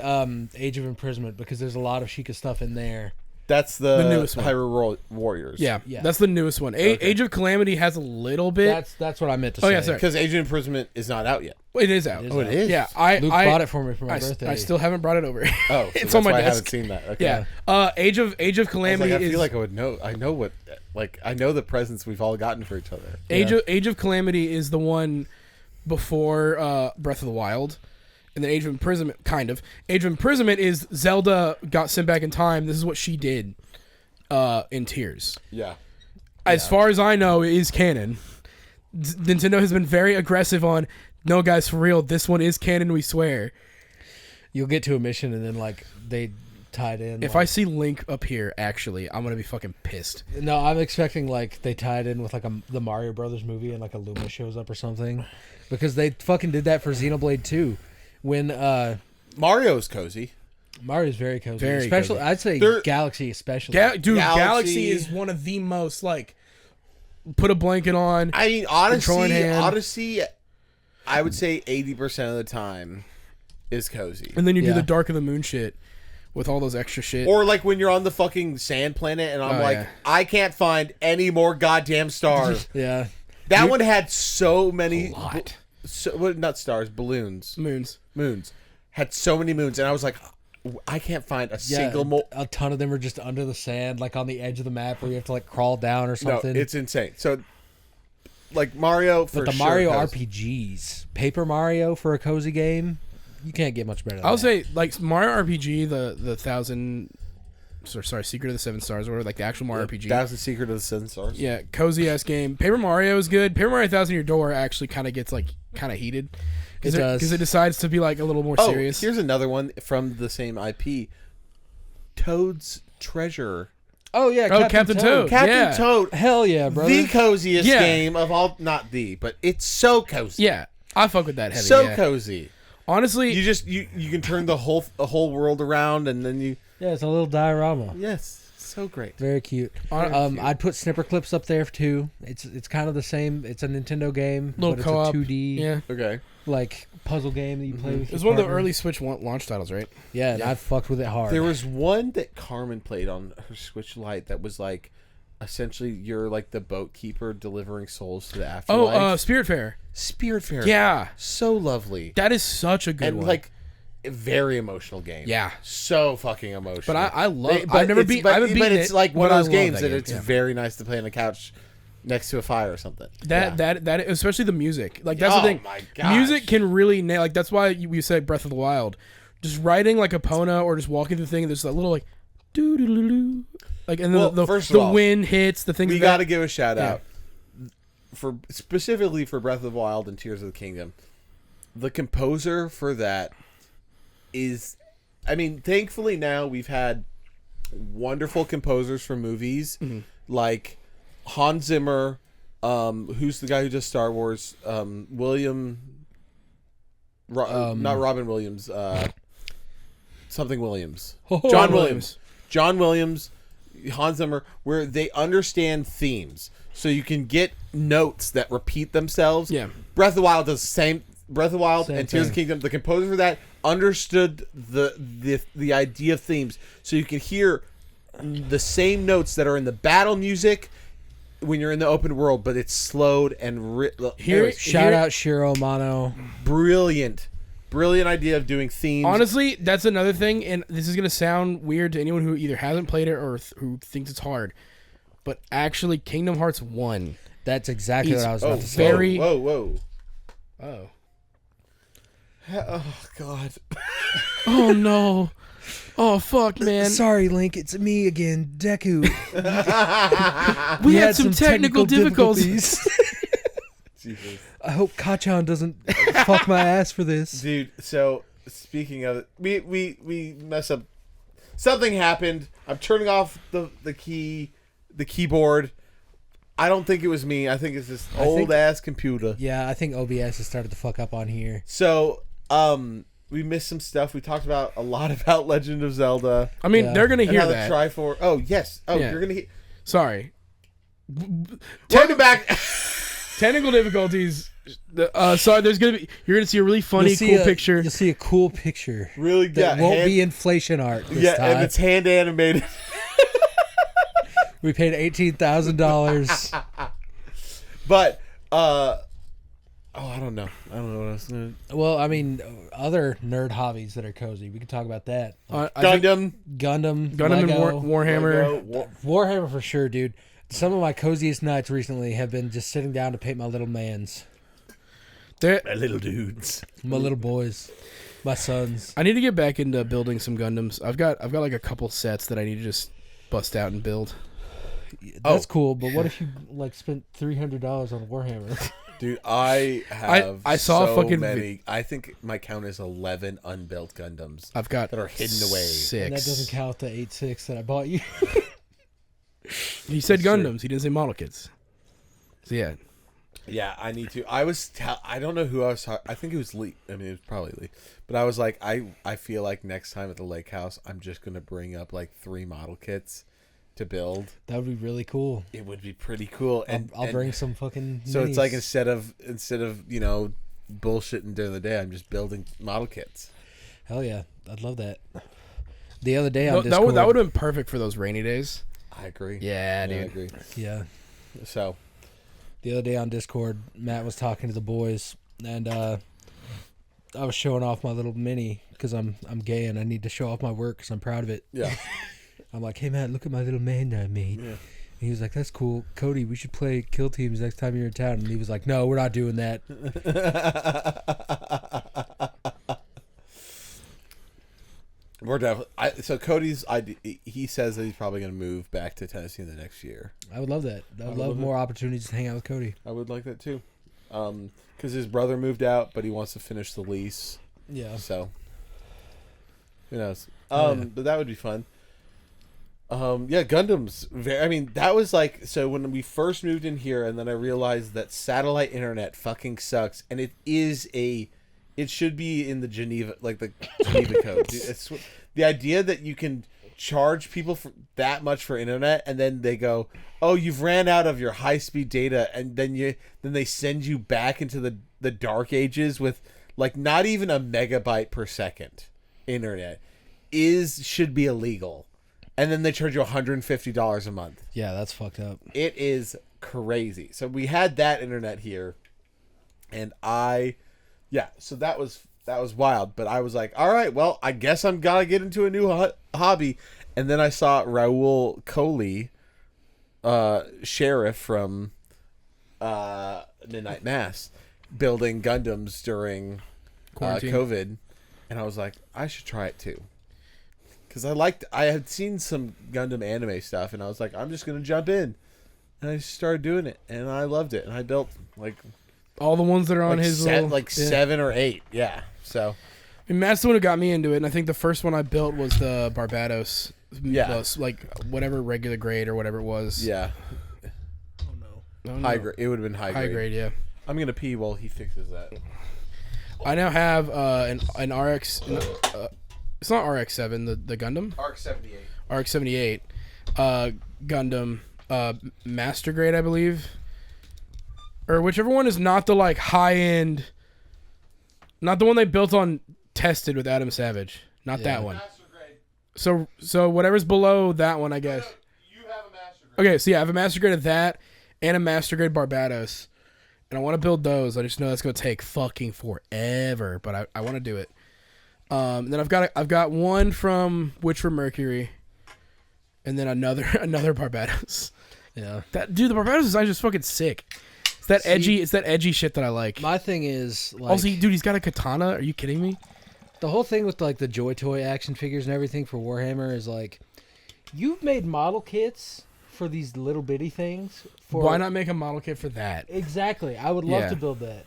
Age of Imprisonment, because there's a lot of Sheikah stuff in there That's the newest one. Hyrule Warriors. Yeah, Yeah. that's the newest one. Age of Calamity has a little bit. That's what I meant to say. Oh, yeah, sorry. Because Age of Imprisonment is not out yet. It is out. It is Oh, it out. is? Yeah, Luke bought it for me for my birthday. I still haven't brought it over. Oh, so it's that's on my why I desk. haven't seen that. Okay. Yeah. Age of I was Calamity like, I is. feel like I would know. I know what. Like, I know the presents we've all gotten for each other. Age of Calamity is the one before Breath of the Wild. And then Age of Imprisonment, kind of. Age of Imprisonment is Zelda got sent back in time. This is what she did in Tears. Yeah. As far as I know, it is canon. Nintendo has been very aggressive on, no, guys, for real, this one is canon, we swear. You'll get to a mission and then like they tied in. If I see Link up here, actually, I'm going to be fucking pissed. No, I'm expecting like they tied in with like the Mario Brothers movie and like a Luma shows up or something, because they fucking did that for Xenoblade 2 when Mario's cozy. Mario's very cozy. Very especially, cozy. I'd say They're- Galaxy especially. Dude, Galaxy Galaxy is one of the most, like, put a blanket on. I mean, Control in hand. Odyssey, I would say 80% of the time is cozy. And then you do Yeah. the Dark of the Moon shit with all those extra shit. Or like when you're on the fucking sand planet and I'm Oh, like, yeah. I can't find any more goddamn stars. Yeah. That one had so many. lot. Not stars, balloons. Moons. Had so many moons. And I was like, I can't find a Yeah, single a ton of them are just under the sand, like on the edge of the map where you have to like crawl down or No, something. it's insane. So, like Mario for but the sure Mario cozy. RPGs, Paper Mario for a cozy game, you can't get much better than I'll that. say, like, Mario RPG, the Secret of the Seven Stars, or like the actual Mario RPG. That was the secret of the Seven Stars. Yeah, cozy ass game. Paper Mario is good. Paper Mario Thousand Year Door actually kind of gets like kind of heated. It does. Because it decides to be like a little more Oh, serious. here's another one from the same IP. Toad's Treasure. Oh yeah, Captain Toad. Captain Yeah. Toad. Hell yeah, brother. The coziest Yeah. game of all. Not the, but it's so cozy. Yeah, I fuck with that heavy. So yeah. cozy. Honestly, You just you can turn the whole world around and then you. Yeah, it's a little diorama. Yes, so great. Very cute. Very I'd put Snipper Clips up there too. It's kind of the same. It's a Nintendo game, little but co-op. it's a 2D Yeah, Okay. like puzzle game that you play with. it was your one of the partner. early Switch launch titles, right? Yeah, and I fucked with it hard. There was one that Carmen played on her Switch Lite that was like, essentially you're like the boat keeper delivering souls to the afterlife. Oh, Spiritfarer. Spiritfarer. Yeah, So lovely. that is such a good And one. like a very emotional game. Yeah. So fucking emotional. But I love. But I've never it's- beat. but- I haven't but beaten it's it, like one but of I those love games that game. it's Yeah. very nice to play on the couch next to a fire or something. That especially the music. Like that's Oh the thing. my gosh. Music can really nail. Like that's why you said Breath of the Wild. Just riding like Epona or just walking through the thing. And there's that little like doo doo doo doo. Like and then Well, first of the all, wind hits the things. We like got to that. give a shout Yeah. out for specifically for Breath of the Wild and Tears of the Kingdom. The composer for that is, I mean, thankfully now we've had wonderful composers for movies like Hans Zimmer, who's the guy who does Star Wars, William, not Robin Williams, something Williams, John Williams. John Williams, Hans Zimmer, where they understand themes, so you can get notes that repeat themselves. Yeah. Breath of the Wild does the same. Breath of the Wild Same and Tears of the thing. Kingdom. The composer for that understood the idea of themes, so you can hear the same notes that are in the battle music when you're in the open world, but it's slowed and anyways, Shout out Shiro Mano. brilliant idea of doing themes. Honestly, that's another thing, and this is gonna sound weird to anyone who either hasn't played it or who thinks it's hard. But actually, Kingdom Hearts 1. That's exactly It's what I was oh, about to say. very- whoa. Oh. Oh God. Oh no. Oh fuck, man. Sorry, Link. It's me again, Deku. We had some technical difficulties. Jesus. I hope Kachan doesn't fuck my ass for this. Dude, so speaking of it, we mess up. Something happened. I'm turning off the keyboard. I don't think it was me. I think it's this old ass computer. Yeah, I think OBS has started to fuck up on here. So, we missed some stuff. We talked about a lot about Legend of Zelda. I mean, Yeah. they're gonna And hear how that. the Triforce. Oh yes. Oh, Yeah. you're gonna hear. Sorry. Welcome back. Technical difficulties. Sorry, you're gonna see a really funny, You'll see cool a- picture. You'll see a cool picture Really that good. won't be inflation art this Yeah, time. and it's hand animated. We paid $18,000. But I don't know. I don't know what else. Well, I mean, other nerd hobbies that are cozy. We could talk about that. Like Gundam. Gundam and Lego. Warhammer. Warhammer for sure, dude. Some of my coziest nights recently have been just sitting down to paint my little mans. My little dudes. My little boys. My sons. I need to get back into building some Gundams. I've got like a couple sets that I need to just bust out and build. That's cool, but what if you like spent $300 on Warhammer? Dude, I have I saw so fucking many. I think my count is 11 unbuilt Gundams. I've got that are hidden away. 6. And that doesn't count the 8.6 that I bought you. He said Gundams. He didn't say model kits. So yeah. Yeah, I need to. I don't know who I was talking. I think it was Lee. I mean, it was probably Lee. But I was like, I feel like next time at the lake house, I'm just going to bring up like 3 model kits to build. That would be really cool. It would be pretty cool. And I'll bring some fucking So minis. it's like instead of bullshitting during the day, I'm just building model kits. Hell yeah. I'd love that. The other day on That Discord. would have been perfect for those rainy days. I agree. Yeah, dude. I agree. Yeah. So The other day on Discord, Matt was talking to the boys, and I was showing off my little mini because I'm gay and I need to show off my work because I'm proud of it. yeah. I'm like, hey Matt, look at my little man that I made. Yeah. And he was like, that's cool, Cody. We should play Kill Teams next time you're in town. And he was like, no, we're not doing that. We're definitely. So Cody's idea. He says that he's probably going to move back to Tennessee in the next year. I would love that. I would love more opportunities to hang out with Cody. I would like that too, because his brother moved out, but he wants to finish the lease. Yeah. So who knows? Yeah. But that would be fun. Yeah, Gundam's. I mean, that was like so when we first moved in here, and then I realized that satellite internet fucking sucks, and it should be in the Geneva, like the Geneva Code. It's the idea that you can charge people for that much for internet, and then they go, "Oh, you've ran out of your high speed data," and then they send you back into the dark ages with like not even a megabyte per second internet should be illegal. And then they charge you $150 a month. Yeah, that's fucked up. It is crazy. So we had that internet here, and so that was wild. But I was like, all right, well, I guess I'm gonna get into a new hobby. And then I saw Raul Coley, sheriff from Midnight Mass, building Gundams during COVID, and I was like, I should try it too. Because I had seen some Gundam anime stuff, and I was like, I'm just going to jump in. And I started doing it, and I loved it. And I built, like... All the ones that are on his little... 7 or 8, yeah. So... I mean, Matt's the one who got me into it, and I think the first one I built was the Barbados. Yeah. Like, whatever regular grade or whatever it was. Yeah. Oh, no. High grade. It would have been high grade. High grade, yeah. I'm going to pee while he fixes that. I now have an RX... it's not RX-7, the Gundam. RX-78. RX-78. Gundam Master Grade, I believe. Or whichever one is not the, like, high-end... Not the one they built on Tested with Adam Savage. Not that one. Master grade. So whatever's below that one, I guess. You have a master grade. Okay, so yeah, I have a Master Grade of that and a Master Grade Barbados. And I want to build those. I just know that's going to take fucking forever, but I want to do it. Then I've got one from Witcher Mercury, and then another Barbados. Yeah. That dude, the Barbados design is just fucking sick. It's that edgy. It's that edgy shit that I like. My thing is, like... Also, dude, he's got a katana. Are you kidding me? The whole thing with, like, the Joy Toy action figures and everything for Warhammer is, like... You've made model kits for these little bitty things. Why not make a model kit for that? Exactly. I would love Yeah. to build that.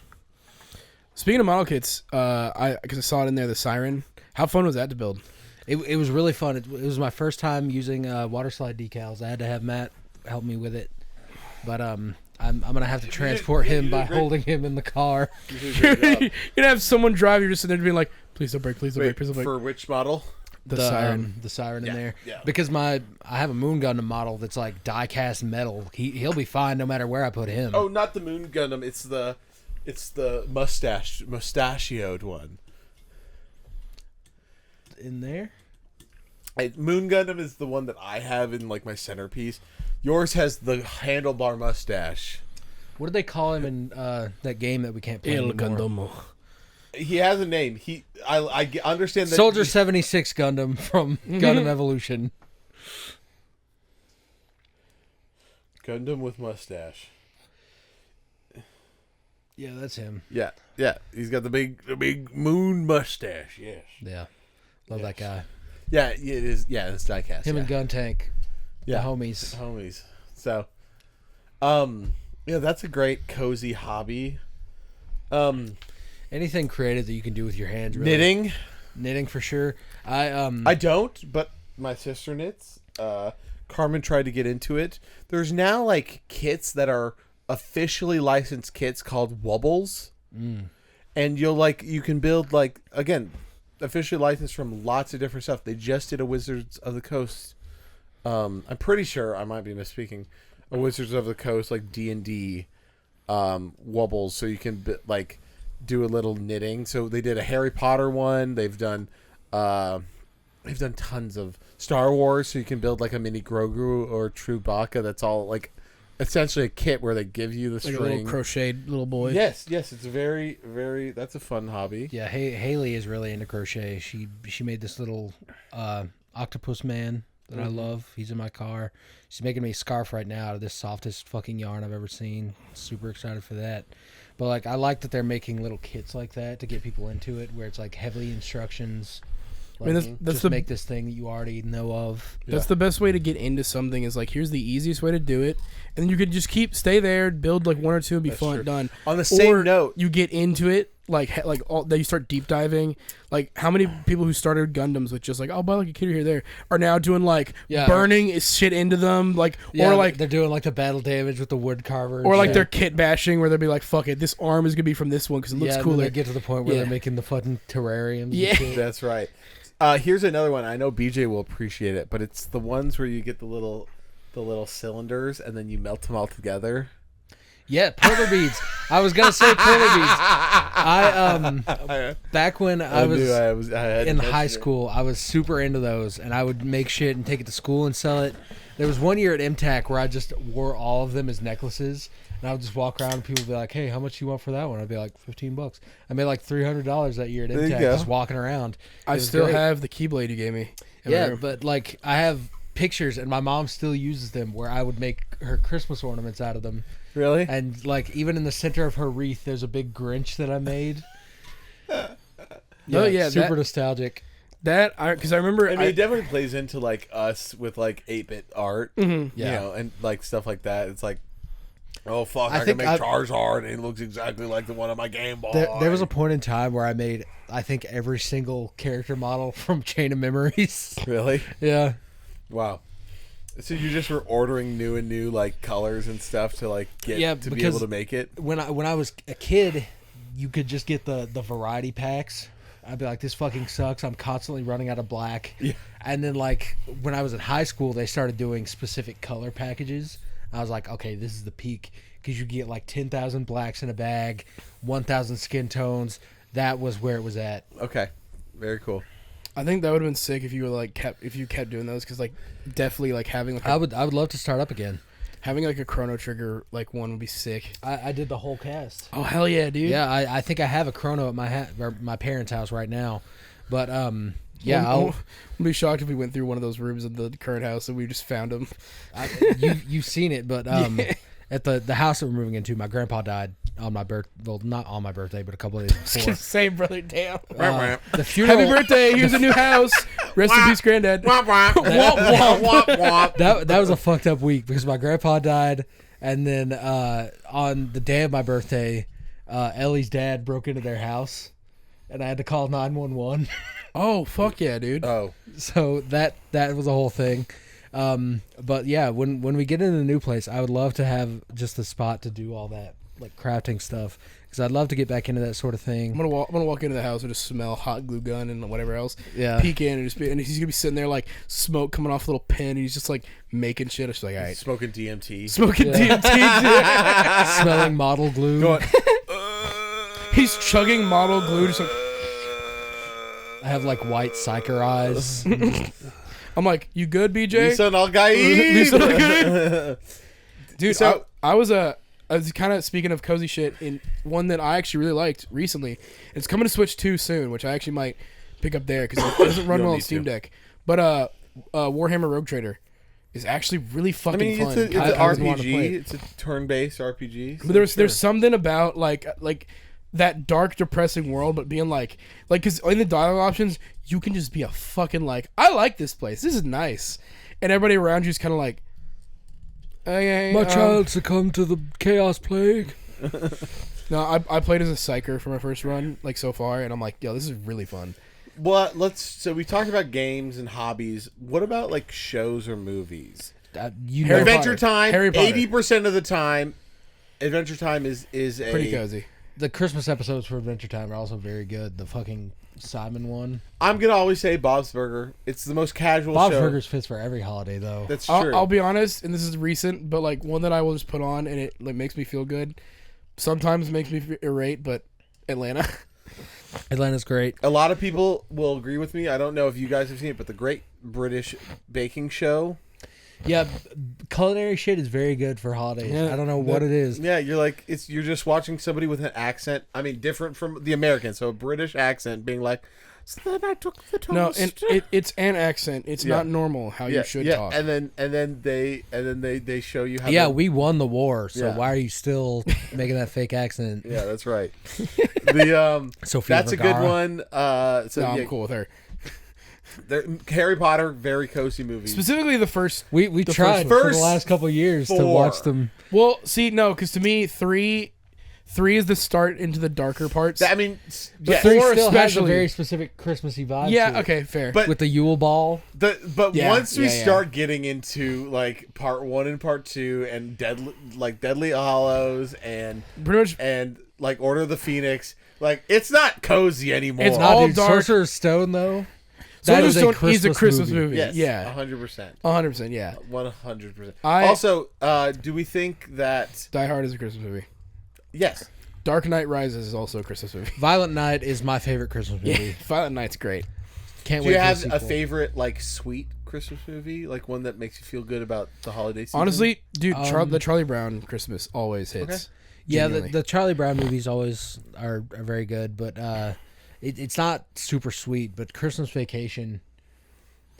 Speaking of model kits, because I saw it in there, the Siren. How fun was that to build? It was really fun. It was my first time using water slide decals. I had to have Matt help me with it. But I'm gonna have to transport him by holding him in the car. You'd have someone drive. You're just sitting there being like, "Please don't break. Please don't break. Please don't break." For which model? The Siren. The Siren in there. Yeah. Because I have a Moon Gundam model that's like die cast metal. He'll be fine no matter where I put him. Oh, not the Moon Gundam. It's the mustachioed one. In there. Moon Gundam is the one that I have in like my centerpiece. Yours has the handlebar mustache. What did they call him in that game that we can't play El anymore? Gandomo. He has a name. I understand that. Soldier 76 Gundam from Gundam Evolution. Gundam with mustache. Yeah, that's him. Yeah. He's got the big moon mustache. Yes. Yeah, love that guy. Yeah, it is. Yeah, it's diecast. Him and Gun Tank, yeah. the homies. So, that's a great cozy hobby. Anything creative that you can do with your hands. Really. Knitting for sure. I don't, but my sister knits. Carmen tried to get into it. There's now like kits that are officially licensed kits called Wobbles, and you can build again, officially licensed from lots of different stuff. They just did a Wizards of the Coast. I'm pretty sure I might be misspeaking. A Wizards of the Coast like D&D Wobbles, so you can do a little knitting. So they did a Harry Potter one. They've done tons of Star Wars, so you can build like a mini Grogu or Chewbacca. That's all essentially a kit where they give you the string. A little crocheted little boy. Yes, it's very, very. That's a fun hobby. Yeah, Haley is really into crochet. She made this little octopus man that I love. He's in my car. She's making me a scarf right now out of this softest fucking yarn I've ever seen. Super excited for that. But I like that they're making little kits like that to get people into it, where it's heavy instructions. That's just make this thing that you already know of. That's the best way to get into something is here's the easiest way to do it, and then you could just stay there, build one or two, and be done. On the same note, you get into it then you start deep diving. How many people who started Gundams with just I'll buy a kit here there are now doing burning shit into them or they're doing the battle damage with the wood carver or they're kit bashing where they'll be fuck it, this arm is gonna be from this one because it looks cooler. They get to the point where they're making the fucking terrariums. Yeah, that's right. Here's another one. I know BJ will appreciate it, but it's the ones where you get the little cylinders and then you melt them all together. Yeah, polar beads. I was gonna say polar beads. Back when I was in high school, I was super into those, and I would make shit and take it to school and sell it. There was one year at MTAC where I just wore all of them as necklaces, and I would just walk around and people would be like, "Hey, how much you want for that one?" I'd be like, $15. I made $300 that year at MTAC just walking around. I still have the Keyblade you gave me. Yeah, but I have pictures, and my mom still uses them where I would make her Christmas ornaments out of them. Really? And even in the center of her wreath, there's a big Grinch that I made. Super nostalgic. Because I remember, it definitely plays into us with 8-bit art, and stuff like that. It's oh fuck, I can make Charizard, and it looks exactly like the one on my Game Boy. There was a point in time where I made, I think, every single character model from Chain of Memories. Really? Yeah. Wow. So you just were ordering new and new colors and stuff to get to be able to make it. When I was a kid, you could just get the variety packs. I'd be like, this fucking sucks. I'm constantly running out of black. Yeah. And then when I was in high school, they started doing specific color packages. I was like, okay, this is the peak, because you get 10,000 blacks in a bag, 1,000 skin tones. That was where it was at. Okay, very cool. I think that would have been sick if you were kept doing those, because definitely having I would love to start up again. Having a Chrono Trigger one would be sick. I did the whole cast. Oh hell yeah, dude! Yeah, I think I have a Chrono at my parents' house right now, but yeah, I'll be shocked if we went through one of those rooms of the current house and we just found them. You've seen it, but at the house that we're moving into, my grandpa died on my birth. Well, not on my birthday, but a couple of days before. Same brother, damn. The funeral. Happy birthday! Here's a new house. Rest in peace, Granddad. That was a fucked up week because my grandpa died, and then on the day of my birthday, Ellie's dad broke into their house, and I had to call 911. Oh fuck yeah, dude! Oh, so that was a whole thing. But yeah, when we get into the new place, I would love to have just a spot to do all that crafting stuff, because I'd love to get back into that sort of thing. I'm gonna walk into the house and just smell hot glue gun and whatever else. Yeah. Peek in and he's gonna be sitting there smoke coming off a little pin. And he's just making shit. It's all right. Smoking DMT. DMT. Smelling model glue. Going, he's chugging model glue. Just I have white psycher eyes. I'm like, you good, BJ? Lisa Nalgai. Lisa Nalgai. Dude, So- I was kind of speaking of cozy shit in one that I actually really liked recently. It's coming to Switch 2 soon, which I actually might pick up there because it doesn't run You don't well on need Steam to. Deck. But Warhammer Rogue Trader is actually really fucking fun. It's an I've been wanting to play RPG. it. It's a turn-based RPG. But there's something about like that dark, depressing world, but being like because in the dialogue options you can just be a fucking like, I like this place. This is nice, and everybody around you is kind of like, okay, My child succumbed to the chaos plague. No, I played as a psyker for my first run like so far, and I'm like, yo, this is really fun. Well, so we talked about games and hobbies. What about like shows or movies? Harry Adventure Potter. Time. Harry Potter. 80% of the time, Adventure Time is a Pretty cozy. The Christmas episodes for Adventure Time are also very good. The fucking Simon one. I'm gonna always say Bob's Burger. It's the most casual Bob's show. Burgers fits for every holiday though. That's true. I'll be honest, and this is recent, but like one that I will just put on and it like makes me feel good. Sometimes it makes me irate, but Atlanta. Atlanta's great. A lot of people will agree with me. I don't know if you guys have seen it, but the Great British Baking Show. Yeah, culinary shit is very good for holidays. Yeah, I don't know what it is. Yeah, you're just watching somebody with an accent. I mean, different from the American. So a British accent being like, so then I took the toast. No, and it's an accent. It's not normal how you should talk. And then they show you how. Yeah, we won the war, so Yeah. why are you still making that fake accent? Yeah, that's right. The Sophia that's a good Vergara. one. So No, yeah, I'm cool with her. Harry Potter, very cozy movie. Specifically the first. We tried for the first last couple of years to four. watch them. Well, see, no, because to me, three is the start into the darker parts. I mean, But yes, three four still has a especially. very specific Christmassy vibe. Yeah, to it. okay, fair. but With the Yule Ball. but Yeah, once we yeah, yeah. start getting into like part 1 and part 2 and Deadly Hollows and pretty much, like Order of the Phoenix, like it's not cozy anymore. It's Nah, all dude, dark. Sorcerer's Stone though. Sorcerer's is Stone is a Christmas movie. yes, Yeah, 100%. 100%. Yeah, 100%. I- Also, do we think that Die Hard is a Christmas movie. yes, Dark Knight Rises is also a Christmas movie. Violent Night is my favorite Christmas movie. Yeah, Violent Night's great. Can't do wait you for have the a sequel. favorite like sweet Christmas movie, like one that makes you feel good about the holiday season? Honestly, dude, the Charlie Brown Christmas always hits. Okay. Yeah, Genuinely. the Charlie Brown movies always are very good, but it's not super sweet. But Christmas Vacation,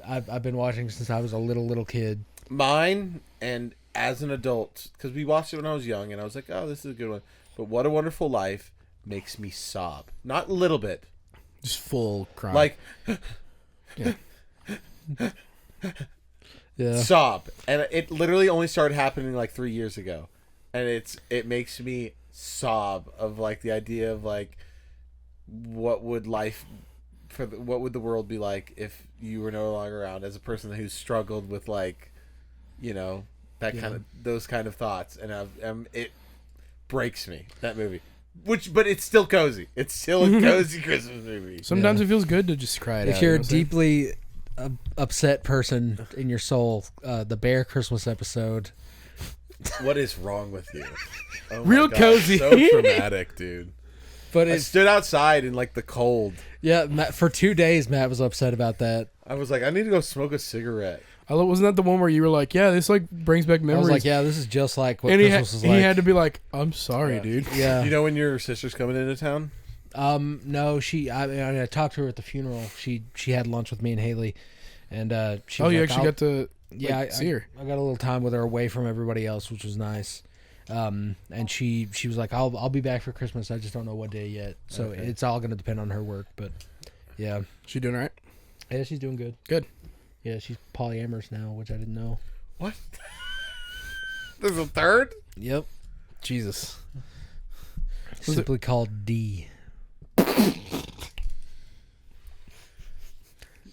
I've been watching since I was a little kid. Mine, and as an adult, because we watched it when I was young, and I was like, oh, this is a good one. But What a Wonderful Life makes me sob, not a little bit, Just full crime. like Yeah, sob, and it literally only started happening like 3 years ago, and it makes me sob of like the idea of like what would what would the world be like if you were no longer around, as a person who's struggled with like, you know, that kind of those kind of thoughts, and it breaks me, that movie. But it's still cozy. It's still a cozy Christmas movie. sometimes it feels good to just cry it out. if you're you a know what I'm saying? deeply upset person in your soul, the Bear Christmas episode. What is wrong with you? Oh my Real God, cozy. so traumatic, dude. But I it's stood outside in like the cold. yeah. For 2 days, Matt was upset about that. I was like, I need to go smoke a cigarette. Wasn't that the one where you were like, yeah, this like brings back I memories? was like, yeah, this is just like what and Christmas is like. he had to be like, I'm sorry, Yeah. dude. yeah. You know when your sister's coming into town? No, I talked to her at the funeral. She had lunch with me and Haley, and she. Oh, was you like, actually got to yeah, see her. I got a little time with her away from everybody else, which was nice. And she was like, I'll be back for Christmas. I just don't know what day yet. So Okay. it's all gonna depend on her work. But yeah, She doing all right? yeah, she's doing good. Good. Yeah, she's polyamorous now, which I didn't know. What? There's a third? Yep, Jesus. simply called D.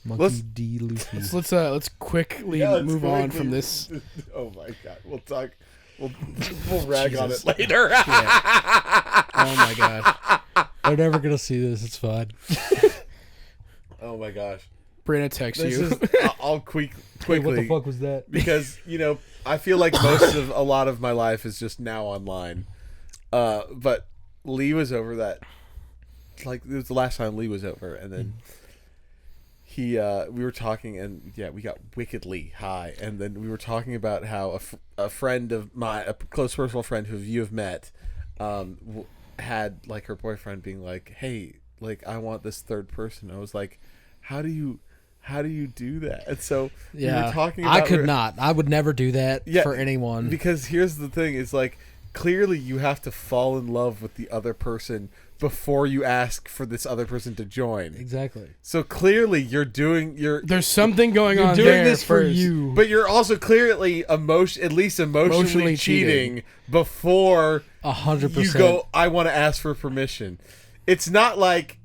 Monkey Let's- D. Luffy. Let's quickly move on from this. Oh my God. We'll talk. We'll rag on it Jesus. later. Oh my god. They're never gonna see this. It's fine. Oh my gosh. Brandon texts This you. is. I'll quickly. Hey, what the fuck was that? Because I feel like a lot of my life is just now online. But Lee was over that. Like it was the last time Lee was over, and then we were talking, and we got wickedly high, and then we were talking about how a friend of mine, a close personal friend who you have met, had like her boyfriend being like, hey, like I want this third person. I was like, how do you do that? And so we were talking about, I could not. I would never do that for anyone. Because here's the thing, is like, clearly you have to fall in love with the other person before you ask for this other person to join. Exactly. So clearly there's something going on doing there this for first. you. but you're also clearly emotionally cheating before 100%. you go, I want to ask for permission. It's not like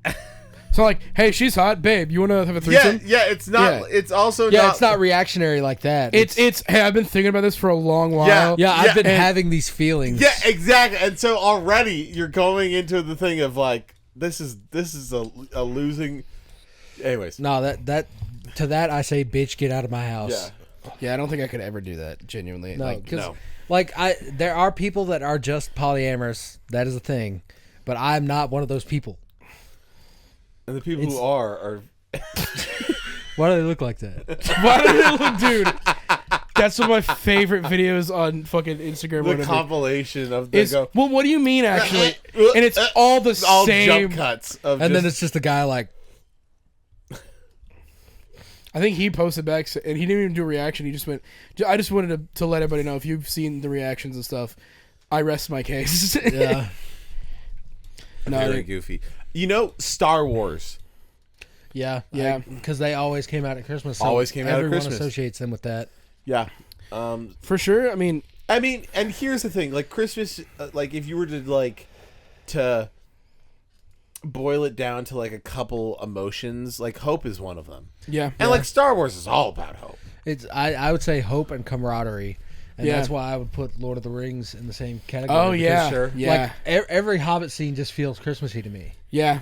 So like, hey, she's hot, babe. You want to have a threesome? yeah, it's not. Yeah. It's also Yeah, not. it's not reactionary like that. It's hey, I've been thinking about this for a long while. Yeah, I've been and- having these feelings. Yeah, exactly. And so already you're going into the thing of like, this is a losing. Anyways, No, that to that I say, bitch, get out of my house. Yeah, I don't think I could ever do that. Genuinely, No, like, because no. there are people that are just polyamorous. That is a thing, but I'm not one of those people. and the people who are Why do they look like that? why do they look, dude? That's one of my favorite videos on fucking Instagram. the compilation of the go. Well, what do you mean actually? And it's all the all same. jump cuts of And just, then it's just a guy like, I think he posted back, and he didn't even do a reaction. He just went. I just wanted to let everybody know, if you've seen the reactions and stuff, I rest my case. yeah, very goofy. You know, Star Wars. yeah, Yeah. because they always came out at Christmas. So Always came out at everyone Christmas. associates them with that. Yeah. For sure. I mean, And here's the thing, like Christmas, like if you were to boil it down to like a couple emotions, like hope is one of them. yeah. And like Star Wars is all about hope. It's I would say hope and camaraderie, and Yeah. that's why I would put Lord of the Rings in the same category. Oh because, yeah, sure. yeah, like every Hobbit scene just feels Christmassy to me. yeah.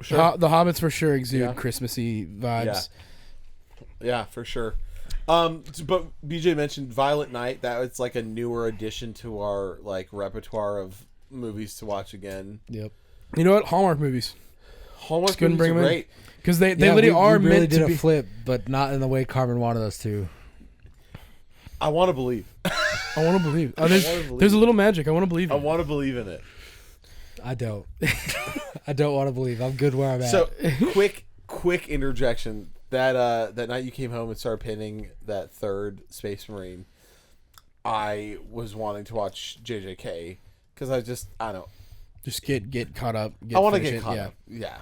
Sure. The Hobbits for sure exude Yeah. Christmassy vibes. Yeah, for sure. But BJ mentioned Violent Night. That it's like a newer addition to our like repertoire of movies to watch again. Yep. You know what? Hallmark movies, Hallmark couldn't movies bring are them in. great. because they Yeah, literally are we really meant did to a be. flip, but not in the way Carmen wanted us to. I want to believe. I want to believe. wanna believe. There's a little magic. I want to believe. I In. want to believe in it. I don't. I don't want to believe. I'm good where I'm at. So quick interjection. That night you came home and started pinning that third Space Marine, I was wanting to watch JJK because I don't know. Just get caught up. I want to finish get it, caught yeah. up. Yeah.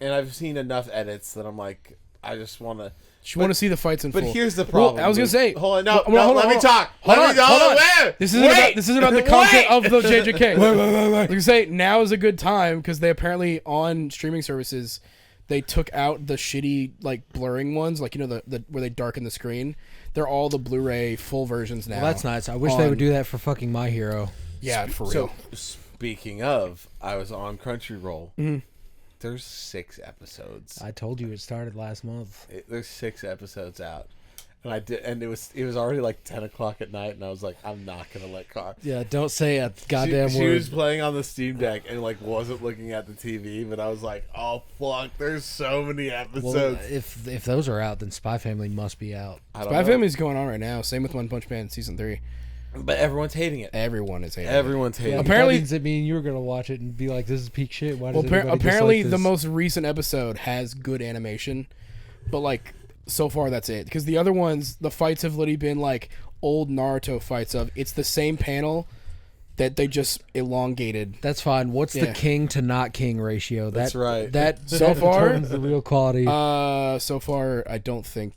And I've seen enough edits that I'm like, I just want to. Just want to see the fights in But full. here's the problem. Well, I was gonna say. Hold on, no, Well, hold on, let me hold on. talk. Hold Let on, me hold on. wait. This isn't about the content of the JJK. Wait. Like I say, now is a good time because they apparently on streaming services they took out the shitty like blurring ones, like the where they darken the screen. They're all the Blu-ray full versions now. well, that's nice. I wish they would do that for fucking My Hero. Yeah, for real. So speaking of, I was on Crunchyroll. Mm-hmm. There's 6 episodes. I told you it started last month. There's 6 episodes out, and I did, and it was already like 10 o'clock at night, and I was like, I'm not gonna let Car. Yeah, don't say a goddamn She word. was playing on the Steam Deck and like wasn't looking at the TV, but I was like, oh fuck, there's so many Well, episodes. if those are out, then Spy Family must be out. I don't Spy know. Family's going on right now. Same with One Punch Man season 3. But everyone's hating it. Everyone is hating it. Everyone's hating Yeah, it. Apparently- that means it mean you were gonna watch it and be like, "This is peak shit." Why Well, does everybody apparently dislike the this? most recent episode has good animation, but like so far that's it. Because the other ones, the fights have literally been like old Naruto fights of it's the same panel that they just elongated. That's fine. What's the Yeah. king to not king ratio? That's right. That So far, determines the real quality. So far I don't think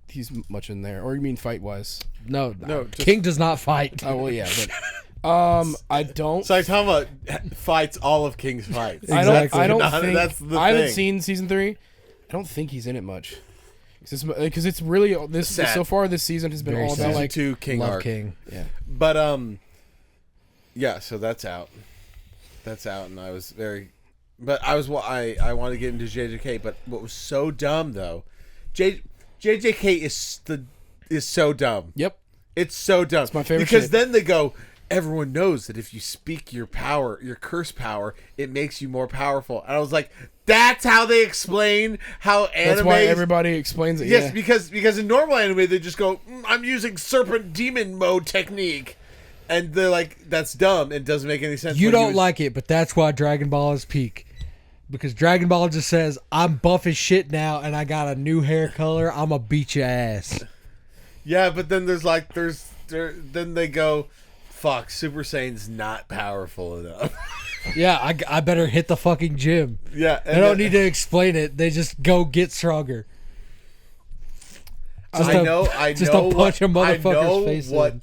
he's much in there. Or you mean fight wise? no, just- king does not fight. Oh well, yeah, but I don't. So I'm talking about fights all of King's fights. I don't. Exactly. I don't Not- think. that's the I haven't thing. seen season 3. I don't think he's in it much. Because it's really this Sad. so far. This season has been Very all sad. about Season like 2 King Love arc. king. yeah. But yeah. So that's out. That's out, and I was very. But I wanted to get into JJK, but what was so dumb though, JJK is so dumb. Yep. It's so dumb. It's my favorite because shit. then they go, everyone knows that if you speak your power, your curse power, it makes you more powerful. And I was like, that's how they explain how anime. That's why everybody explains it. Yes, Yeah. because in normal anime they just go, I'm using serpent demon mode technique, and they're like, that's dumb. It doesn't make any sense. You When he don't was- like it, but that's why Dragon Ball is peak. Because Dragon Ball just says, I'm buff as shit now, and I got a new hair color. I'm going to beat your ass. Yeah, but then then they go, fuck, Super Saiyan's not powerful enough. Yeah, I better hit the fucking gym. Yeah, They don't need to explain it. They just go get stronger. I know punch a motherfucker's face what in.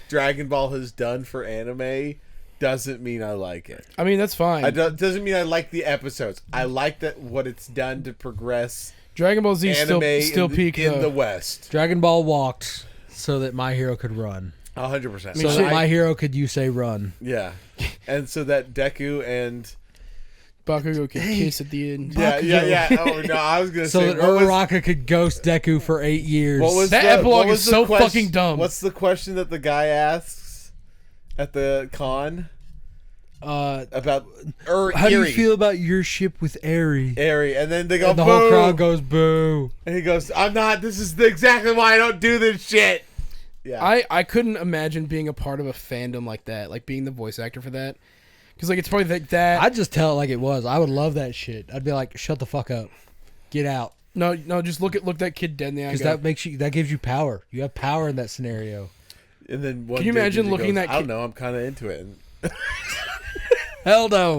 Dragon Ball has done for anime doesn't mean I like it. I mean, that's fine. Doesn't mean I like the episodes. I like that what it's done to progress Dragon Ball Z anime still peak in though. the West. Dragon Ball walked so that My Hero could run. 100%. So that My Hero could, you say, run. Yeah, and so that Deku and Bakugo could kiss at the end. yeah. Oh no, I was gonna So say that Uraraka could ghost Deku for 8 years. what was That the- epilogue what was is the so question- fucking dumb. What's the question that the guy asks at the con about how do you Eri? feel about your ship with Eri? Eri, and then they go, And the boo! whole crowd goes, boo. And he goes, I'm not. This is exactly why I don't do this shit. Yeah. I couldn't imagine being a part of a fandom like that, like being the voice actor for that. Because like it's probably like that. I'd just tell it like it was. I would love that shit. I'd be like, shut the fuck up. Get out. No, just look that kid dead in the eye. Because that gives you power. You have power in that scenario. And then one Can you dude imagine just looking goes, that I don't kid- know. I'm kind of into it. And Hell no.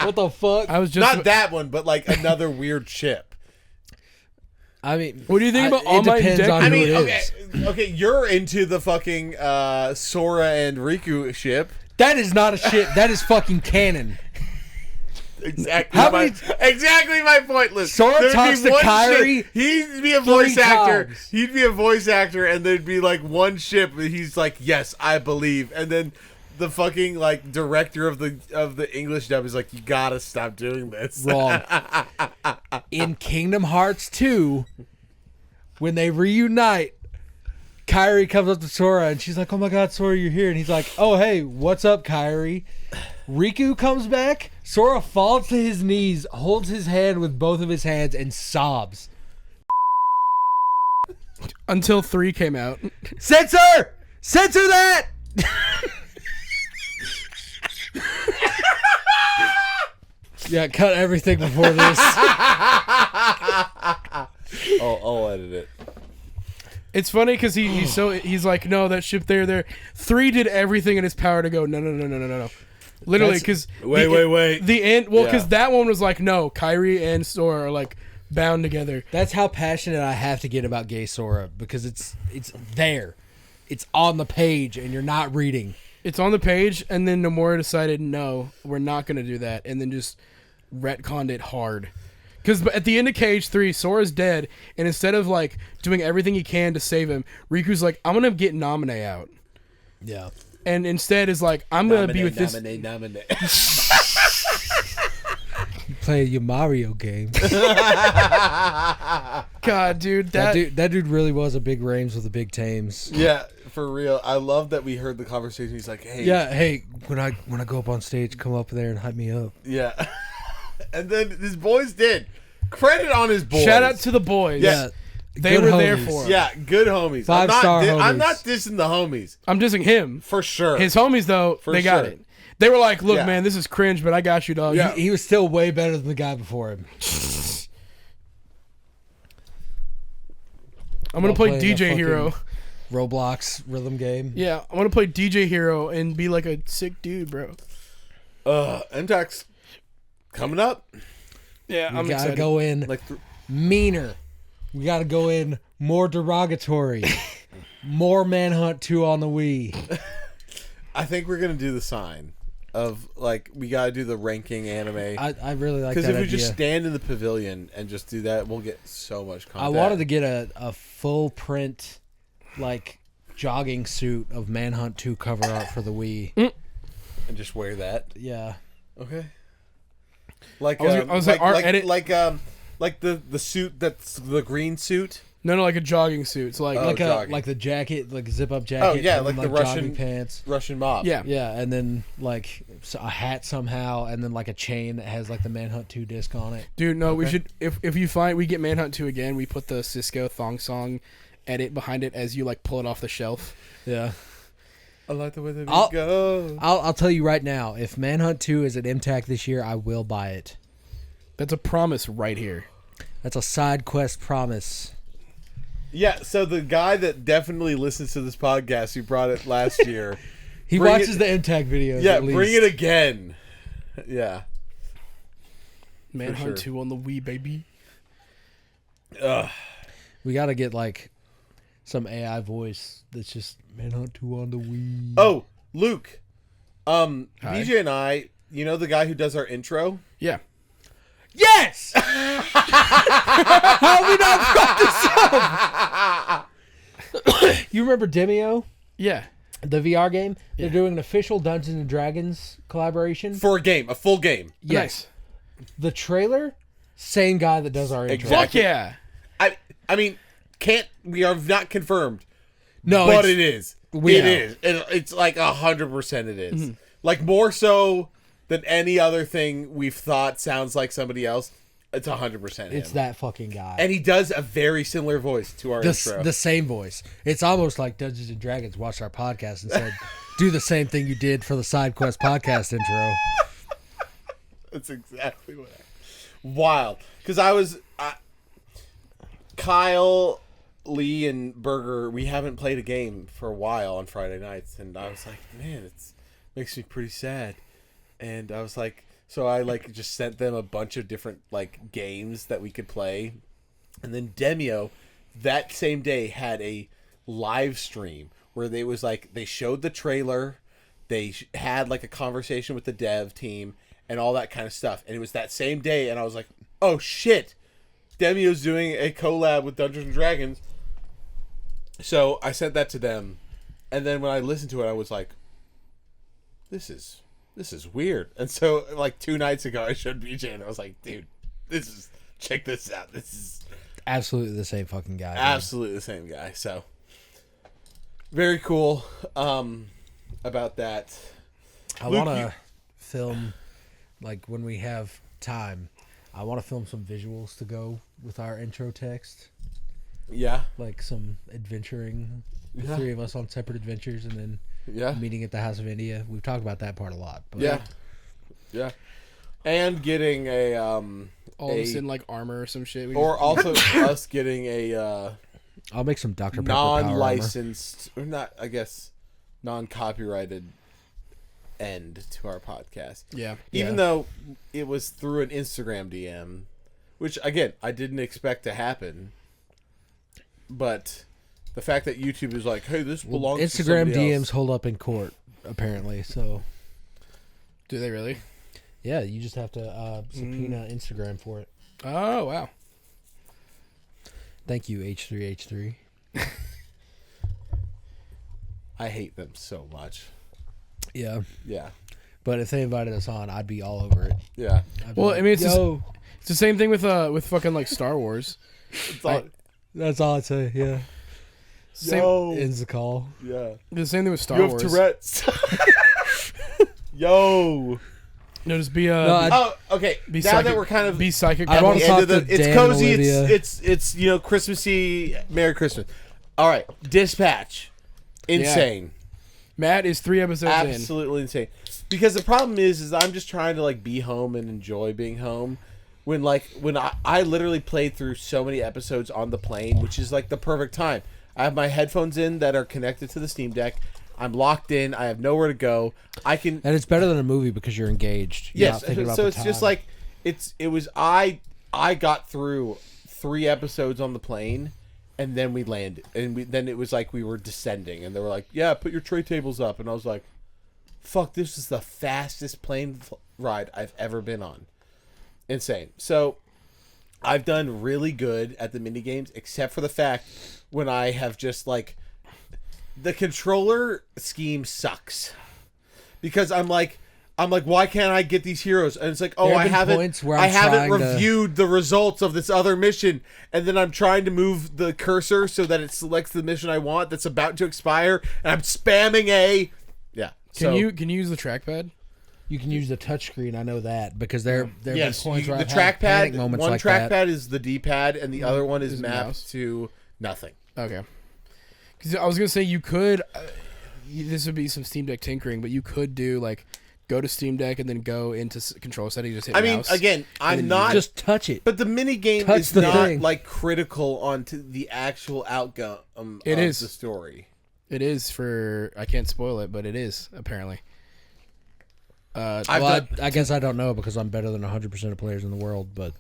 What the fuck? I was just not that one, but like another weird ship. I mean, What do you think about it All Might depends and on Deku? I who mean, it is. okay, you're into the fucking Sora and Riku ship. That is not a shit. That is fucking canon. Exactly. How Exactly my point. Listen, Sora there'd be talks to one Kairi ship. He'd be a voice 3 actor. times. He'd be a voice actor, and there'd be like one ship. And he's like, "Yes, I believe." And then the fucking like director of the English dub is like, "You gotta stop doing this." Wrong. In Kingdom Hearts 2, when they reunite, Kairi comes up to Sora and she's like, "Oh my god, Sora, you're here." And he's like, "Oh hey, what's up, Kairi?" Riku comes back. Sora falls to his knees, holds his hand with both of his hands, and sobs. until 3 came out. Censor! Censor that! Yeah, cut everything before this. I'll edit it. It's funny because he's like, no, that ship there. 3 did everything in his power to go, no. Literally, because Wait. the end. Well, because Yeah. that one was like, no, Kyrie and Sora are like bound together. That's how passionate I have to get about gay Sora, because it's there. It's on the page and you're not reading. It's on the page, and then Nomura decided, no, we're not going to do that, and then just retconned it hard. Because at the end of Cage 3, Sora's dead, and instead of like doing everything he can to save him, Riku's like, I'm going to get Naminé out. Yeah. And instead is like, I'm going to be with this. Nominate. You play your Mario game. God, dude, that dude really was a big Rames with a big Tames. Yeah, for real. I love that we heard the conversation. He's like, "Hey, Yeah, hey, when I go up on stage, come up there and hype me up. yeah." And then his boys did. Credit on his boys. Shout out to the boys. Yeah. They Good were there homies. for him. Yeah, good homies. 5-star I'm homies. not dissing the homies I'm dissing him. for sure. His homies, though, For they got sure. it. They were like, look, Yeah. man, this is cringe, but I got you, dog. Yeah. He was still way better than the guy before him. I'm going to While play playing a DJ fucking Hero. Roblox rhythm game. Yeah, I'm going to play DJ Hero and be like a sick dude, bro. MTAX coming up. Yeah, We I'm gotta excited. go in Like, meaner. We gotta go in more derogatory. More Manhunt 2 on the Wii. I think we're gonna do the sign of like we gotta do the ranking anime. I really like that Because if we idea. just stand in the pavilion and just do that, we'll get so much content. I wanted to get a full print, like, jogging suit of Manhunt 2 cover art for the Wii. and just wear that. Yeah. Okay. Like I was like, art edit. like the suit that's the green suit No, like a jogging suit. So like, Oh, jogging. like the jacket, like zip up jacket. Oh yeah, and like then, the jogging Russian pants. Russian mob. yeah. Yeah, and then like a hat somehow, and then like a chain that has like the Manhunt 2 disc on it. Dude, no, we should. If you find we get Manhunt 2 again, we put the Cisco thong song edit behind it as you like pull it off the shelf. Yeah. I like the way that I'll- we go. I'll tell you right now, if Manhunt 2 is at MTAC this year, I will buy it. That's a promise right here. That's a side quest promise. Yeah, so the guy that definitely listens to this podcast, who brought it last year, He Bring watches it- the MTAC videos. yeah, at least. bring it again. Yeah. Manhunt sure. 2 on the Wii, baby. Ugh. We got to get like some AI voice that's just Manhunt 2 on the Wii. Oh, Luke. Hi. BJ and I, you know the guy who does our intro? Yeah. Yes! How have we not brought this up? You remember Demio? Yeah. The VR game? They're doing an official Dungeons and Dragons collaboration. For a full game. Yes. The trailer, same guy that does our intro. Exactly. Fuck yeah. I mean, we are not confirmed, No, but it's- it is. we It know. is. It's like 100% it is. Like more so than any other thing we've thought sounds like somebody else. It's 100% him. It's that fucking guy. And he does a very similar voice to our intro. The same voice. It's almost like Dungeons and Dragons watched our podcast and said, do the same thing you did for the Side Quest podcast intro. That's exactly what wild. Because Kyle, Lee, and Berger, we haven't played a game for a while on Friday nights, and I was like, man, it's makes me pretty sad. And I was like, so I like just sent them a bunch of different like games that we could play, and then Demio that same day had a live stream where they showed the trailer, they had like a conversation with the dev team and all that kind of stuff, and it was that same day, and I was like, oh shit, Demio's doing a collab with Dungeons and Dragons. So I sent that to them, and then when I listened to it, I was like, this is weird. And so like 2 nights ago, I showed BJ, and I was like, dude, check this out. This is Absolutely the same fucking guy. man. absolutely the same guy. So very cool about that. I Luke, want you- to film, like when we have time, I want to film some visuals to go with our intro text. Yeah, Like some adventuring, the Yeah. three of us on separate adventures, and then yeah, meeting at the House of India. We've talked about that part a lot. But yeah. And getting a All of us in like armor or some shit. We or just- also us getting a I'll make some Dr. Pepper power armor. non-licensed or not, I guess, non-copyrighted end to our podcast. yeah. Even though it was through an Instagram DM, which again I didn't expect to happen, but the fact that YouTube is like, hey, this belongs to Instagram somebody DMs else. hold up in court, apparently. So Do they really? yeah, you just have to subpoena Instagram for it. Oh wow. Thank you, H3H3. I hate them so much. Yeah, Yeah, but if they invited us on, I'd be all over it. yeah. I'd be Well, like, I mean, it's just- yo, It's the same thing with fucking like Star Wars. It's all, that's all I'd say. Yeah, Same, ends the call. yeah. the same thing with Star You have Wars. Tourette's. Yo. No, just be No, I- Oh, okay. be Now psychic, that we're kind of be psychic. I at wanna the talk end of to the, it's Dan cozy. and Olivia. It's Christmassy. Merry Christmas. All right, Dispatch. Insane. Matt is 3 episodes in. Absolutely insane. Because the problem is I'm just trying to like be home and enjoy being home. When I literally played through so many episodes on the plane, which is like the perfect time. I have my headphones in that are connected to the Steam Deck. I'm locked in. I have nowhere to go. I can. And it's better than a movie because you're engaged. You're Yes. not thinking about So the it's just time. like I got through 3 episodes on the plane, and then we landed, and then it was like we were descending, and they were like, "Yeah, put your tray tables up," and I was like, "Fuck, this is the fastest plane ride I've ever been on." Insane. So I've done really good at the mini games, except for the fact when I have just like the controller scheme sucks because I'm like I'm like, why can't I get these heroes? And it's like, There oh, have I been haven't points where I I'm haven't trying to- reviewed the results of this other mission, and then I'm trying to move the cursor so that it selects the mission I want that's about to expire, and I'm spamming A. Yeah. Can you use the trackpad? You can use the touchscreen. I know that because there have been Yes, points where the I've had panic trackpad. moments One like trackpad that. is the D-pad, and the other one is Is it mapped mouse? to nothing. Okay. Because I was gonna say you could. This would be some Steam Deck tinkering, but you could do like go to Steam Deck and then go into control settings. Just hit I mean, mouse. again, I'm not. Just touch it. But the mini game Touch is the not thing. like critical onto the actual outcome It of is. the story. It is for. I can't spoil it, but it is apparently. I've Well, done- I guess I don't know because I'm better than 100% of players in the world. But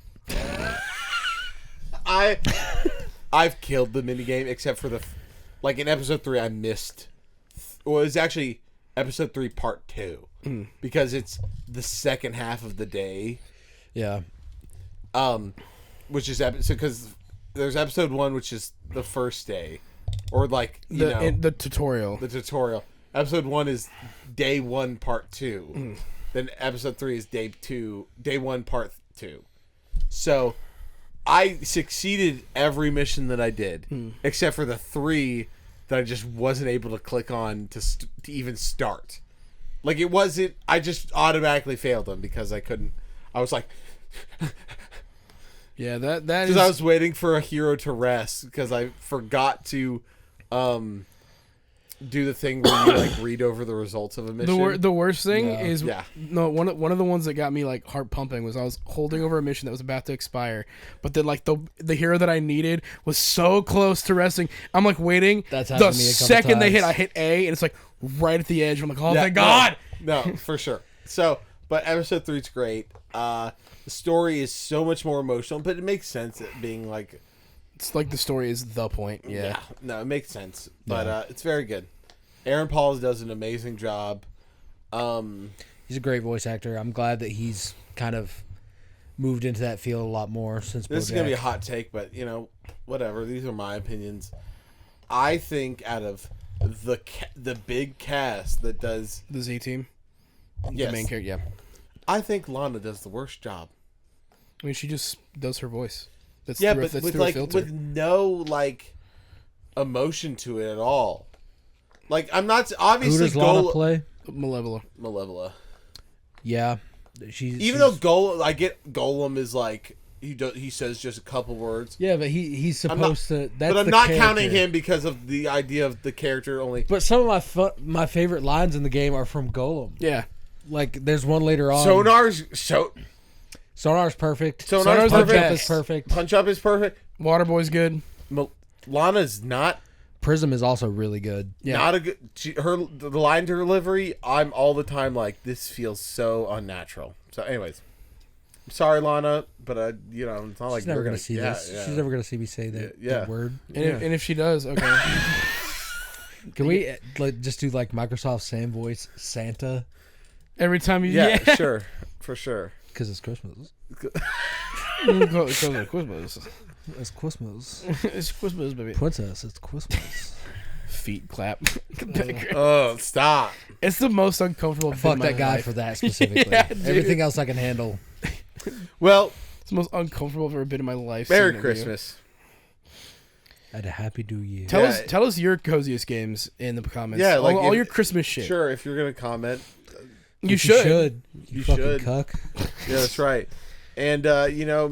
I've killed the mini game except for like in episode 3 I missed. Well, it was actually episode 3 part 2 because it's the second half of the day. yeah, Which is because there's episode 1, which is the first day, or like The tutorial. the tutorial. Episode 1 is day 1 part 2. Then episode 3 is day 1 part 2. So I succeeded every mission that I did, except for the 3 that I just wasn't able to click on to even start. Like it wasn't. I just automatically failed them because I couldn't. I was like, Yeah, that because is. I was waiting for a hero to rest because I forgot to do the thing where you like read over the results of a mission. The worst thing Yeah. is Yeah. no one of the ones that got me like heart pumping was I was holding over a mission that was about to expire, but then like the hero that I needed was so close to resting. I'm like waiting. That's the happened to me a couple second they hit, times. I hit A, and it's like right at the edge. I'm like, oh Yeah, thank God. No, for sure. So, but episode 3 is great. The story is so much more emotional, but it makes sense it being like, It's like the story is the point. Yeah. no, it makes sense. But it's very good. Aaron Pauls does an amazing job. he's a great voice actor. I'm glad that he's kind of moved into that field a lot more since. This is gonna be a BoJack. hot take, but whatever. These are my opinions. I think out of the big cast that does, The Z team. yes, The main character. Yeah. I think Lana does the worst job. I mean, she just does her voice. That's Yeah, through, but that's with through a like filter. with no like emotion to it at all. Like I'm not Who obviously does Lana play? Malevola. Malevola. Yeah, Even though I get Golem is like he says just a couple words, yeah, but he's I'm not- supposed to. That's but I'm the not character. counting him because of the idea of the character only. But some of my favorite lines in the game are from Golem. Yeah. Like there's one later on. Sonar's perfect. Sonar's Sonar's the Punch Up best. is perfect. Punch Up is perfect. Waterboy's good. Lana's not Prism is also really good. Yeah. not a good. The line delivery. I'm all the time like this feels so unnatural. So, anyways, I'm sorry, Lana, but it's not like She's never we're gonna see this. Yeah. She's never gonna see me say that, Yeah. that word. And if she does, okay. Can we just do like Microsoft Sam voice Santa Every time you Yeah, sure, for sure. because it's Christmas. Christmas. It's Christmas. It's Christmas, baby. Princess, it's Christmas. Feet clap. Oh, stop! It's the most uncomfortable. bit Fuck in my that guy life. for that specifically. Yeah, dude. Everything else I can handle. Well, It's the most uncomfortable I've ever been in my life. Merry seeing it, Christmas. And a happy New Year. Tell us your coziest games in the comments. Yeah, like all if- your Christmas shit. Sure, if you're gonna comment, You If should. You should. fucking cuck. yeah, that's right. And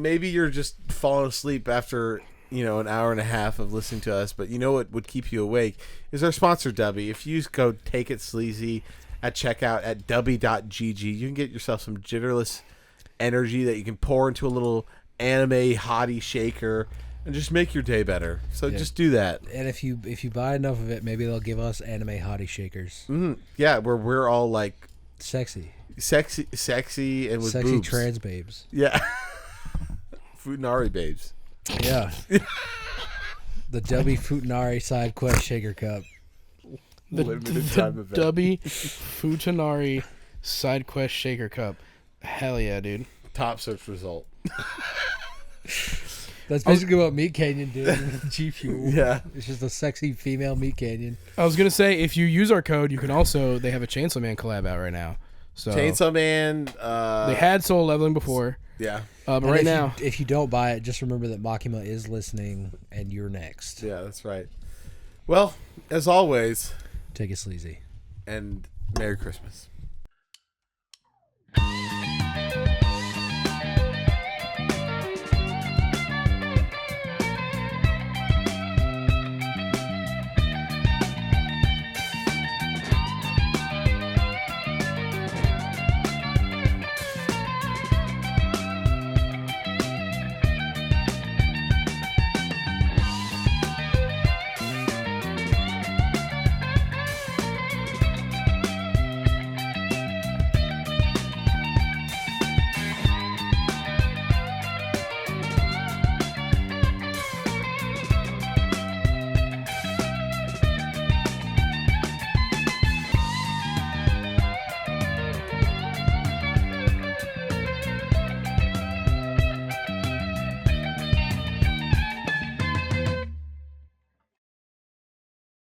maybe you're just falling asleep after an hour and a half of listening to us, but you know what would keep you awake is our sponsor, Dubby. If you use code Take It Sleazy at checkout at dubby.gg, you can get yourself some jitterless energy that you can pour into a little anime hottie shaker and just make your day better. So just do that. And if you buy enough of it, maybe they'll give us anime hottie shakers. Yeah, where we're all like Sexy. sexy and with Sexy boobs. trans babes. Yeah. Futanari babes. Yeah. The Dubby Futanari side quest shaker cup. The Limited time event. Dubby Futanari Side Quest Shaker Cup. Hell yeah, dude. Top search result. That's basically what Meat Canyon did with G Fuel. Yeah. It's just a sexy female Meat Canyon. I was gonna say if you use our code, you can also they have a Chainsaw Man collab out right now. So Chainsaw Man. they had Soul Leveling before. Yeah. But And right if now, if you don't buy it, just remember that Makima is listening, and you're next. Yeah, that's right. Well, as always, Take it sleazy. and Merry Christmas.